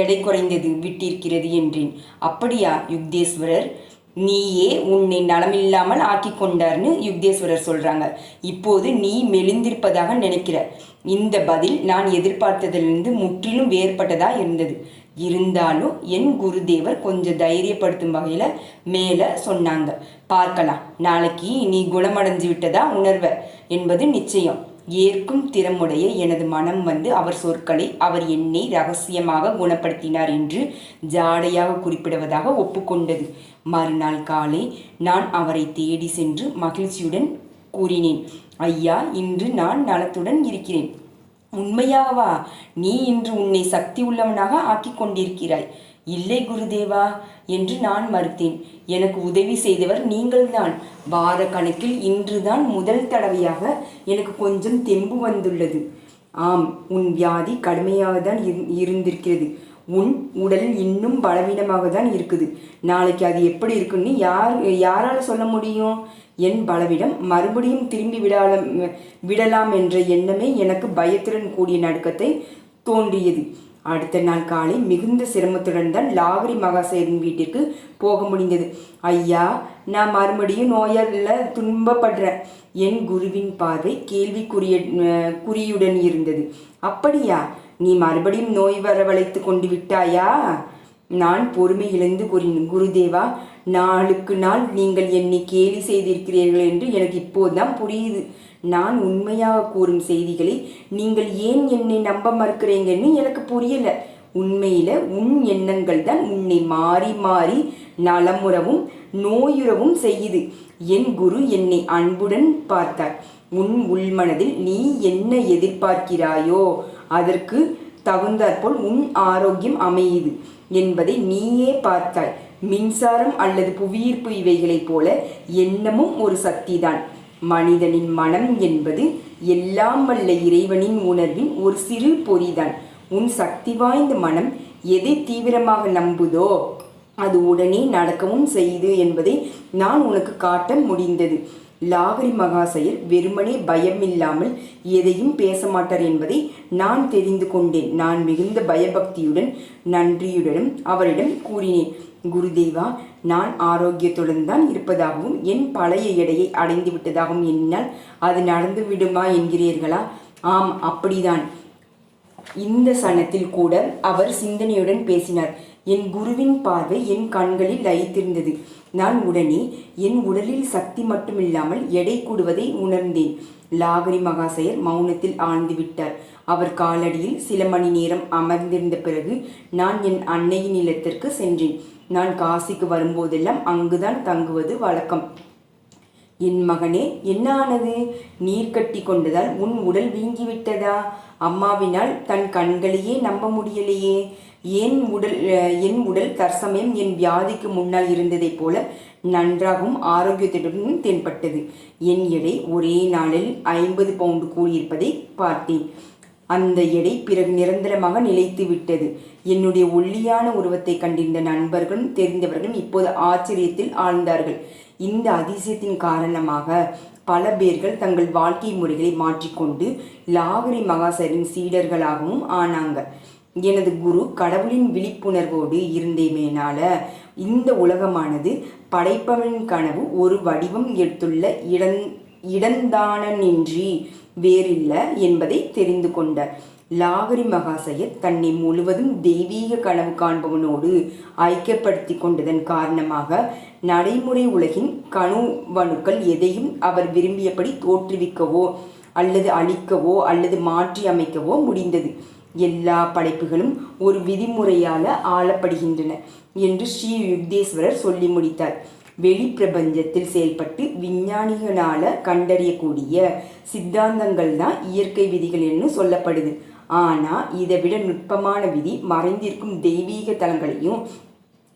எடை குறைந்தது விட்டிருக்கிறது என்றேன். அப்படியா யுக்தேஸ்வரர், நீயே உன்னை நலமில்லாமல் ஆக்கி கொண்டார்னு யுக்தேஸ்வரர் சொல்கிறாங்க. இப்போது நீ மெலிந்திருப்பதாக நினைக்கிற. இந்த பதில் நான் எதிர்பார்த்ததிலிருந்து முற்றிலும் வேறுபட்டதாக இருந்தது. இருந்தாலும் என் குருதேவர் கொஞ்சம் தைரியப்படுத்தும் வகையில் மேலே சொன்னாங்க, பார்க்கலாம், நாளைக்கு நீ குணமடைஞ்சு விட்டதா உணர்வ என்பது நிச்சயம். ஏற்கும் திறமுடைய எனது மனம் வந்து அவர் சொற்களை அவர் என்னை இரகசியமாக குணப்படுத்தினார் என்று ஜாடையாக குறிப்பிடுவதாக ஒப்புக்கொண்டது. மறுநாள் காலை நான் அவரை தேடி சென்று மகிழ்ச்சியுடன் கூறினேன், ஐயா, இன்று நான் நலத்துடன் இருக்கிறேன். உண்மையாவா? நீ இன்று உன்னை சக்தி உள்ளவனாக ஆக்கிக் கொண்டிருக்கிறாய். இல்லை குருதேவா என்று நான் மறுத்தேன். எனக்கு உதவி செய்தவர் நீங்கள்தான். வார கணக்கில் இன்றுதான் முதல் தடவையாக எனக்கு கொஞ்சம் தெம்பு வந்துள்ளது. ஆம், உன் வியாதி கடுமையாக தான் இருந்திருக்கிறது. உன் உடல் இன்னும் பலவீனமாக தான் இருக்குது. நாளைக்கு அது எப்படி இருக்குன்னு யாரால் சொல்ல முடியும்? என் பலவிடம் மறுபடியும் திரும்பி விடலாம் என்ற எண்ணமே எனக்கு பயத்துடன் கூடிய நடுக்கத்தை தோன்றியது. அடுத்த நாள் காலை மிகுந்த சிரமத்துடன் தான் லாகரி மகாசேரின் வீட்டிற்கு போக முடிந்தது. ஐயா, நான் மறுபடியும் நோயால் துன்பப்படுறேன். என் குருவின் பார்வை குறியுடன் இருந்தது. அப்படியா? நீ மறுபடியும் நோய் வரவழைத்து கொண்டு விட்டாயா? நான் பொறுமை இழந்து கூறினேன், குருதேவா, நாளுக்கு நாள் நீங்கள் என்னை கேலி செய்திருக்கிறீர்கள் என்று எனக்கு இப்போதுதான் புரியுது. நான் உண்மையாக கூறும் செய்திகளை நீங்கள் ஏன் என்னை நம்ப மறுக்கிறீங்கன்னு எனக்கு புரியல. உண்மையில உன் எண்ணங்கள் தான் உன்னை மாறி மாறி நலமுறவும் நோயுறவும் செய்யுது. என் குரு என்னை அன்புடன் பார்த்தார். உன் உள்மனதில் நீ என்ன எதிர்பார்க்கிறாயோ அதற்கு தகுந்தாற்போல் உன் ஆரோக்கியம் அமையுது என்பதை நீயே பார்த்தாய். மின்சாரம் அல்லது புவியீர்ப்பு இவைகளைப் போல எண்ணமும் ஒரு சக்திதான். மனிதனின் மனம் என்பது எல்லாம் வல்ல இறைவனின் உணர்வின் ஒரு சிறு பொறிதான். உன் சக்தி வாய்ந்த மனம் எதை தீவிரமாக நம்புதோ அது உடனே நடக்கவும் செய்து என்பதை நான் உனக்கு காட்ட முடிந்தது. லாகரி மகாசயர் வெறுமனே பயமில்லாமல் எதையும் பேச மாட்டார் என்பதை நான் தெரிந்து கொண்டேன். நான் மிகுந்த பயபக்தியுடன் நன்றியுடனும் அவரிடம் கூறினேன், குருதேவா, நான் ஆரோக்கியத்துடன் தான் இருப்பதாகவும் என் பழைய எடையை அடைந்து விட்டதாகவும் என்னால் அது நடந்து விடுமா என்கிறீர்களா? ஆம், அப்படிதான். இந்த சனத்தில் கூட அவர் சிந்தனையுடன் பேசினார். என் குருவின் பார்வை என் கண்களில் லயித்திருந்தது. நான் உடனே என் உடலில் சக்தி மட்டுமில்லாமல் எடை கூடுவதை உணர்ந்தேன். லாகரி மகாசயர் மௌனத்தில் ஆழ்ந்து விட்டார். அவர் காலடியில் சில மணி நேரம் அமர்ந்திருந்த பிறகு நான் என் அன்னையின் இல்லத்திற்கு சென்றேன். நான் காசிக்கு வரும்போதெல்லாம் அங்குதான் தங்குவது வழக்கம். என் மகனே, என்ன ஆனது? நீர் கட்டி கொண்டதால் உன் உடல் வீங்கிவிட்டதா? அம்மாவினால் தன் கண்களையே நம்ப முடியலையே. என் உடல் தற்சமயம் என் வியாதிக்கு முன்னால் இருந்ததைப் போல நன்றாகவும் ஆரோக்கியத்துடனும் தென்பட்டது. என் எடை ஒரே நாளில் 50 பவுண்டு கூடியிருப்பதை பார்த்தேன். அந்த எடை பிறகு நிரந்தரமாக நிலைத்து விட்டது. என்னுடைய ஒல்லியான உருவத்தை கண்டிருந்த நண்பர்களும் தெரிந்தவர்களும் இப்போது ஆச்சரியத்தில் ஆழ்ந்தார்கள். இந்த அதிசயத்தின் காரணமாக பல பேர்கள் தங்கள் வாழ்க்கை முறைகளை மாற்றிக்கொண்டு லாகரி மகாசரின் சீடர்களாகவும் ஆனாங்க. எனது குரு கடவுளின் விழிப்புணர்வோடு இருந்தேமேனால இந்த உலகமானது படைப்பவனின் கனவு ஒரு வடிவம் எடுத்துள்ள இடந்தானின்றி வேறில்லை என்பதை தெரிந்து கொண்டார். லாகரி மகாசயர் தன்னை முழுவதும் தெய்வீக கனவு காண்பவனோடு ஐக்கியப்படுத்தி கொண்டதன் காரணமாக நடைமுறை உலகின் கணுவணுக்கள் எதையும் அவர் விரும்பியபடி தோற்றுவிக்கவோ அல்லது அழிக்கவோ அல்லது மாற்றி அமைக்கவோ முடிந்தது. எல்லா படைப்புகளும் ஒரு விதிமுறையால் ஆளப்படுகின்றன என்று ஸ்ரீ யுக்தேஸ்வரர் சொல்லி முடித்தார். வெளி பிரபஞ்சத்தில் செயல்பட்டு விஞ்ஞானிகளால் கண்டறியக்கூடிய சித்தாந்தங்கள் தான் இயற்கை விதிகள் என்று சொல்லப்படுது. ஆனால் இதை விட நுட்பமான விதி மறைந்திருக்கும் தெய்வீக தலங்களையும்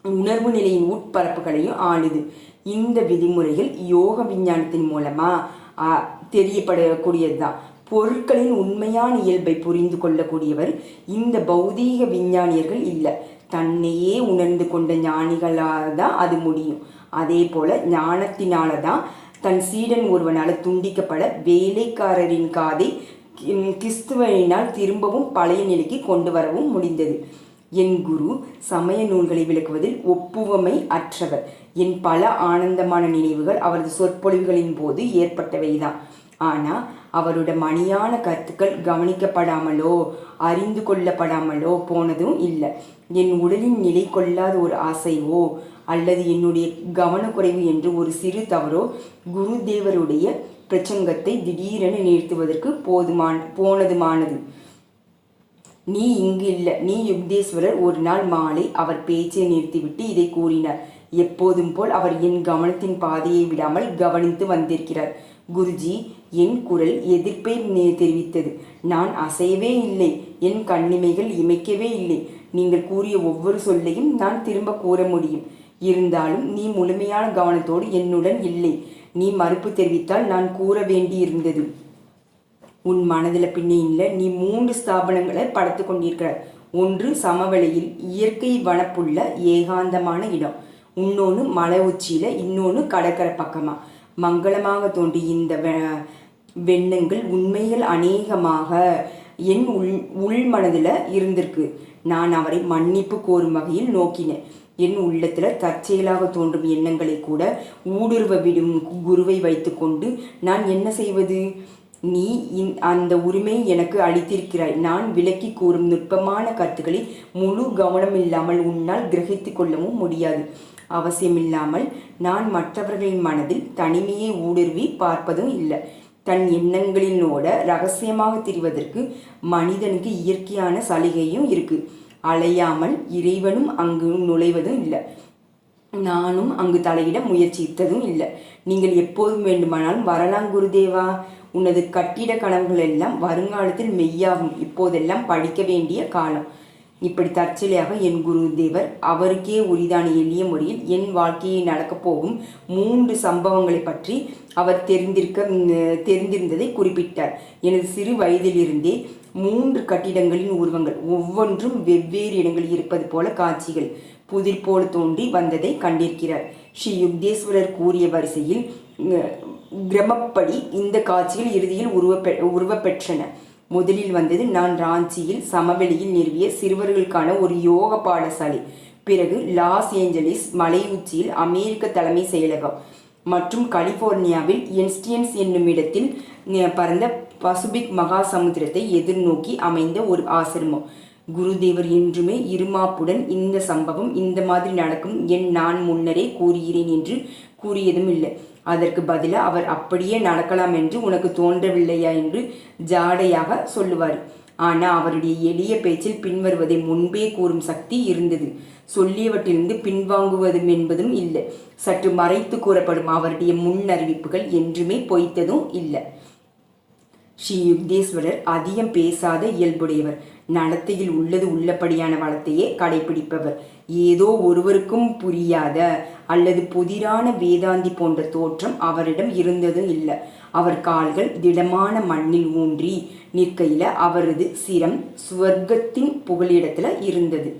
உணர்வு நிலையின் உட்பரப்புகளையும் ஆளுது. இந்த விதிமுறைகள் யோக விஞ்ஞானத்தின் மூலமாக தெரியப்படக்கூடியது தான். பொருட்களின் உண்மையான இயல்பை புரிந்து கொள்ளக்கூடியவர் இந்த பௌதீக விஞ்ஞானியர்கள் இல்லை. தன்னையே உணர்ந்து கொண்ட ஞானிகளால் தான் அது முடியும். அதே போல் ஞானத்தினால தான் தன் சீடன் ஒருவனால் துண்டிக்கப்பட வேலைக்காரரின் காதை கிறிஸ்துவனினால் திரும்பவும் பழைய நிலைக்கு கொண்டு வரவும் முடிந்தது. என் குரு சமய நூல்களை விளக்குவதில் ஒப்புவமை அற்றவர். என் பல ஆனந்தமான நினைவுகள் அவரது சொற்பொழிவுகளின் போது ஏற்பட்டவைதான். ஆனால் அவரோட மணியான கருத்துக்கள் கவனிக்கப்படாமலோ அறிந்து கொள்ளப்படாமலோ போனதும் இல்லை. என் உடலின் நிலை கொள்ளாத ஒரு ஆசைவோ அல்லது என்னுடைய கவனக்குறைவு என்று ஒரு சிறு தவறோ குருதேவருடைய பிரசங்கத்தை திடீரென நிறுத்துவதற்கு போனதுமானது. நீ இங்கு இல்லை. நீ யுக்தேஸ்வரர். ஒரு நாள் மாலை அவர் பேச்சை நிறுத்திவிட்டு இதை கூறினார். எப்போதும் போல் அவர் என் கவனத்தின் பாதையை விடாமல் கவனித்து வந்திருக்கிறார். குருஜி, என் குரல் எதிர்ப்பை தெரிவித்தது. நான் அசையவே இல்லை. என் கண்ணிமைகள் இமைக்கவே இல்லை. நீங்கள் கூறிய ஒவ்வொரு சொல்லையும் நான் திரும்ப கூற முடியும். இருந்தாலும் நீ முழுமையான கவனத்தோடு என்னுடன் இல்லை. நீ மறுப்பு தெரிவித்தால் நான் கூற வேண்டியிருந்தது. உன் மனதில் பின்னே இல்லை. நீ 3 ஸ்தாபனங்களை படைத்து கொண்டிருக்கிறார். ஒன்று சமவெளியில் இயற்கை வனப்புள்ள ஏகாந்தமான இடம், இன்னொன்று மலை உச்சியில், இன்னொன்று கடற்கரை பக்கமாக. மங்களமாக தோன்றிய இந்த வெண்ணங்கள் உண்மைகள் அநேகமாக என் உள் மனதில் இருந்திருக்கு. நான் அவரை மன்னிப்பு கோரும் வகையில் நோக்கினேன். என் உள்ளத்தில் தற்செயலாக தோன்றும் எண்ணங்களை கூட ஊடுருவ விடும் குருவை வைத்து கொண்டு நான் என்ன செய்வது? நீ அந்த உரிமை எனக்கு அளித்திருக்கிறாய். நான் விளக்கி கூறும் நுட்பமான கருத்துக்களை முழு கவனமில்லாமல் உன்னால் கிரகித்து கொள்ளவும் முடியாது. அவசியமில்லாமல் நான் மற்றவர்களின் மனதில் தனிமையை ஊடுருவி பார்ப்பதும் இல்லை. தன் எண்ணங்களினோட ரகசியமாக திரிவதற்கு மனிதனுக்கு இயற்கையான சலுகையும் இருக்கு. அலையாமல் இறைவனும் அங்கு நுழைவதும் இல்லை. நானும் அங்கு தலையிட முயற்சித்ததும் இல்லை. நீங்கள் எப்போதும் வேண்டுமானாலும் வரலாம் குருதேவா. உனது கட்டிட கனவுகள் எல்லாம் வருங்காலத்தில் மெய்யாகும். இப்போதெல்லாம் படிக்க வேண்டிய காலம். இப்படி தற்செயலாக என் குருதேவர் அவருக்கே உரிதான எளிய முறையில் என் வாழ்க்கையை நடக்கப் போகும் 3 சம்பவங்களை பற்றி அவர் தெரிந்திருந்ததை குறிப்பிட்டார். எனது சிறு வயதிலிருந்தே 3 கட்டிடங்களின் உருவங்கள் ஒவ்வொன்றும் வெவ்வேறு இடங்களில் இருப்பது போல காட்சிகள் புதிர் போல தோன்றி வந்ததை கண்டிருக்கிறார். ஸ்ரீ யுக்தேஸ்வரர் கூறிய வரிசையில் கிரமப்படி இந்த காட்சிகள் இறுதியில் உருவப்பெற்றன. முதலில் வந்தது நான் ராஞ்சியில் சமவெளியில் நிறுவிய சிறுவர்களுக்கான ஒரு யோக பாடசாலை. பிறகு லாஸ் ஏஞ்சலிஸ் மலை உச்சியில் அமெரிக்க தலைமை செயலகம் மற்றும் கலிபோர்னியாவில் என்ஸ்டியன்ஸ் என்னும் இடத்தில் பறந்த பசிபிக் மகா சமுத்திரத்தை எதிர்நோக்கி அமைந்த ஒரு ஆசிரமம். குருதேவர் என்றுமே இருமாப்புடன் இந்த சம்பவம் இந்த மாதிரி நடக்கும் நான் முன்னரே கூறுகிறேன் என்று கூறியதும் இல்லை. அதற்கு பதிலாக அவர் அப்படியே நடக்கலாம் என்று உனக்கு தோன்றவில்லையா என்று ஜாடையாக சொல்லுவார். ஆனால் அவருடைய எளிய பேச்சில் பின்வருவதை முன்பே கூறும் சக்தி இருந்தது. சொல்லியவற்றிலிருந்து பின்வாங்குவதும் என்பதும் இல்லை. சற்று மறைத்து கூறப்படும் அவருடைய முன் அறிவிப்புகள் என்றுமே பொய்த்ததும் இல்லை. ஸ்ரீ யுக்தேஸ்வரர் அதிகம் பேசாத இயல்புடையவர். நடத்தையில் உள்ளது உள்ளபடியான வளத்தையே கடைபிடிப்பவர். ஏதோ ஒருவருக்கும் புரியாத அல்லது புதிரான வேதாந்தி போன்ற தோற்றம் அவரிடம் இருந்ததும் இல்லை. அவர் கால்கள் திடமான மண்ணில் ஊன்றி நிற்கையில் அவரது சிரம் சுவர்க்கத்தின் புகலிடத்தில் இருந்தது.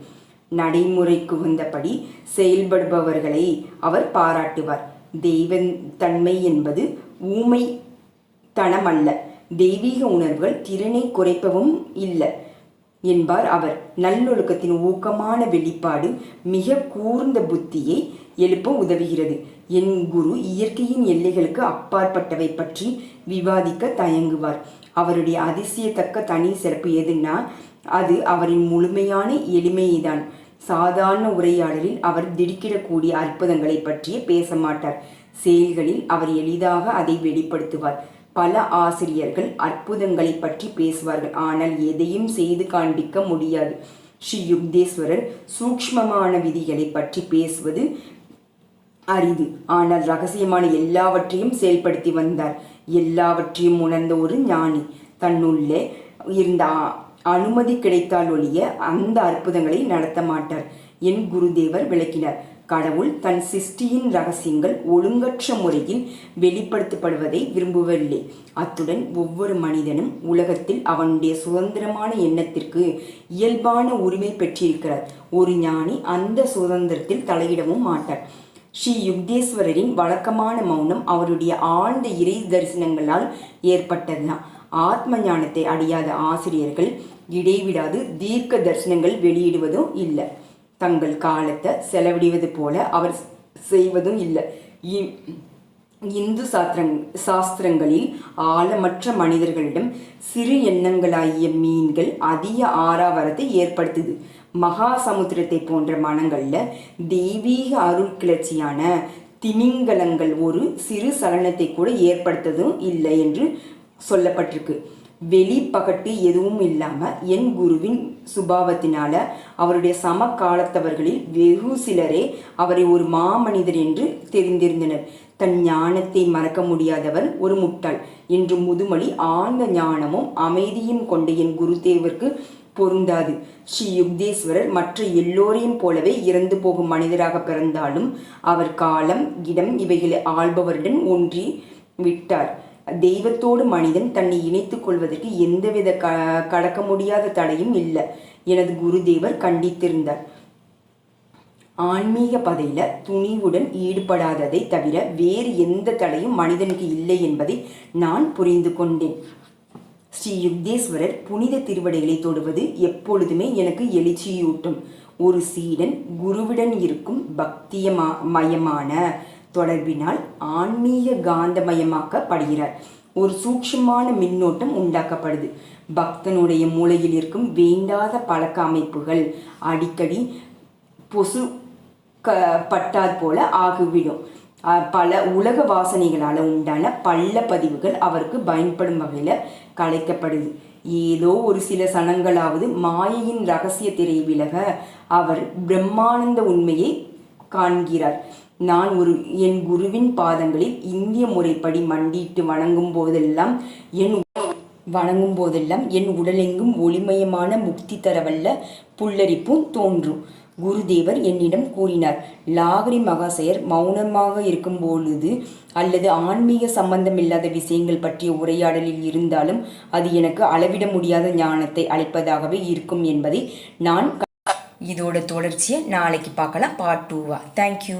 நடைமுறைக்கு வந்தபடி செயல்படுபவர்களை அவர் பாராட்டுவார். தெய்வத்தன்மை என்பது ஊமைத்தனமல்ல, தெய்வீக உணர்வுகள் திறனை குறைப்பவும் இல்லை என்பார் அவர். நல்லொழுக்கத்தின் ஊக்கமான வெளிப்பாடு மிக கூர்ந்த புத்தியை எழுப்ப உதவுகிறது. என் குரு இயற்கையின் எல்லைகளுக்கு அப்பாற்பட்டவை பற்றி விவாதிக்க தயங்குவார். அவருடைய அதிசயத்தக்க தனி சிறப்பு எதுன்னா அது அவரின் முழுமையான எளிமைதான். சாதாரண உரையாடலில் அவர் திடுக்கிடக்கூடிய அற்புதங்களை பற்றிய பேச மாட்டார். செயல்களில் அவர் எளிதாக அதை வெளிப்படுத்துவார். பல ஆசிரியர்கள் அற்புதங்களை பற்றி பேசுவார்கள், ஆனால் எதையும் செய்து காண்பிக்க முடியாது. ஸ்ரீ யுக்தேஸ்வரர் சூக்ஷ்மமான விதிகளை பற்றி பேசுவது அரிது, ஆனால் ரகசியமான எல்லாவற்றையும் செயல்படுத்தி வந்தார். எல்லாவற்றையும் உணர்ந்த ஒரு ஞானி. தன்னுள்ளே இருந்த அனுமதி கிடைத்தால் ஒழிய அந்த அற்புதங்களை நடத்த மாட்டார். என் குருதேவர் விளக்கினார். கடவுள் தன் சிருஷ்டியின் ரகசியங்கள் ஒழுங்கற்ற முறையில் வெளிப்படுத்தப்படுவதை விரும்பவில்லை. அத்துடன் ஒவ்வொரு மனிதனும் உலகத்தில் அவனுடைய சுதந்திரமான எண்ணத்திற்கு இயல்பான உரிமை பெற்றிருக்கிறார். ஒரு ஞானி அந்த சுதந்திரத்தில் தலையிடவும் மாட்டார். ஸ்ரீ யுக்தேஸ்வரரின் வழக்கமான மௌனம் அவருடைய ஆழ்ந்த இறை தரிசனங்களால் ஏற்பட்டதுதான். ஆத்ம ஞானத்தை அடையாத ஆசிரியர்கள் இடைவிடாது தீர்க்க தரிசனங்கள் வெளியிடுவதும் இல்லை. தங்கள் காலத்தை செலவிடுவது போல அவர் செய்வதும் இல்லை. இந்து சாஸ்திரங்களில் ஆழமற்ற மனிதர்களிடம் சிறு எண்ணங்களாகிய மீன்கள் அதிக ஆறாவரத்தை ஏற்படுத்துது. மகா சமுத்திரத்தை போன்ற மனங்களில் தெய்வீக அருள் கிளர்ச்சியான திமிங்கலங்கள் ஒரு சிறு சலனத்தை கூட ஏற்படுத்ததும் இல்லை என்று சொல்லப்பட்டிருக்கு. வெளிப்பகட்டு எதுவும் இல்லாமல் என் குருவின் சுபாவத்தினால அவருடைய சமகாலத்தவர்களில் வெகு சிலரே அவரை ஒரு மாமனிதர் என்று தெரிந்திருந்தனர். தன் ஞானத்தை மறக்க முடியாதவர் ஒரு முட்டாள் என்று முதுமொழி ஆழ்ந்த ஞானமும் அமைதியும் கொண்ட என் குருதேவருக்கு பொருந்தாது. ஸ்ரீ யுக்தேஸ்வரர் மற்ற எல்லோரையும் போலவே இறந்து போகும் மனிதராக பிறந்தாலும் அவர் காலம் இடம் இவைகளை ஆள்பவருடன் ஒன்றி விட்டார். தெய்வத்தோடு மனிதன் தன்னை இணைத்துக் கொள்வதற்கு எந்தவித கடக்க முடியாத தடையும் இல்லை. எனது குருதேவர் கண்டித்திருந்தார். ஆன்மீக பதையில துணிவுடன் ஈடுபடாததை தவிர வேறு எந்த தடையும் மனிதனுக்கு இல்லை என்பதை நான் புரிந்து கொண்டேன். ஸ்ரீ யுக்தேஸ்வரர் புனித திருவடிகளை தொடுவது எப்பொழுதுமே எனக்கு எழுச்சியூட்டும். ஒரு சீடன் குருவிடன் இருக்கும் மயமான தொடர்பினால் ஆன்மீக காந்தமயமாக்கப்படுகிறார். ஒரு சூக்ஷ்மமான மின்னோட்டம் உண்டாக்கப்படுது. பக்தனுடைய மூளையில் இருக்கும் வேண்டாத பழக்க அமைப்புகள் அடிக்கடி பொசு பட்டாற் போல ஆகிவிடும். பல உலக வாசனைகளால் உண்டான பள்ள பதிவுகள் அவருக்கு பயன்படும் வகையில் கலைக்கப்படுது. ஏதோ ஒரு சில சனங்களாவது மாயையின் இரகசிய திரை விலக அவர் பிரம்மானந்த உண்மையை காண்கிறார். நான் என் குருவின் பாதங்களில் இந்திய முறைப்படி மண்டிட்டு வணங்கும் போதெல்லாம் என் உடலெங்கும் ஒளிமயமான முக்தி தரவல்ல புல்லரிப்பும் தோன்றும். குருதேவர் என்னிடம் கூறினார், லாகிரி மகாசயர் மௌனமாக இருக்கும் பொழுது அல்லது ஆன்மீக சம்பந்தமில்லாத விஷயங்கள் பற்றிய உரையாடலில் இருந்தாலும் அது எனக்கு அளவிட முடியாத ஞானத்தை அளிப்பதாகவே இருக்கும் என்பதை நான் இதோட தொடர்ச்சியை நாளைக்கு பார்க்கலாம். பார்ட் 2. தேங்க்யூ.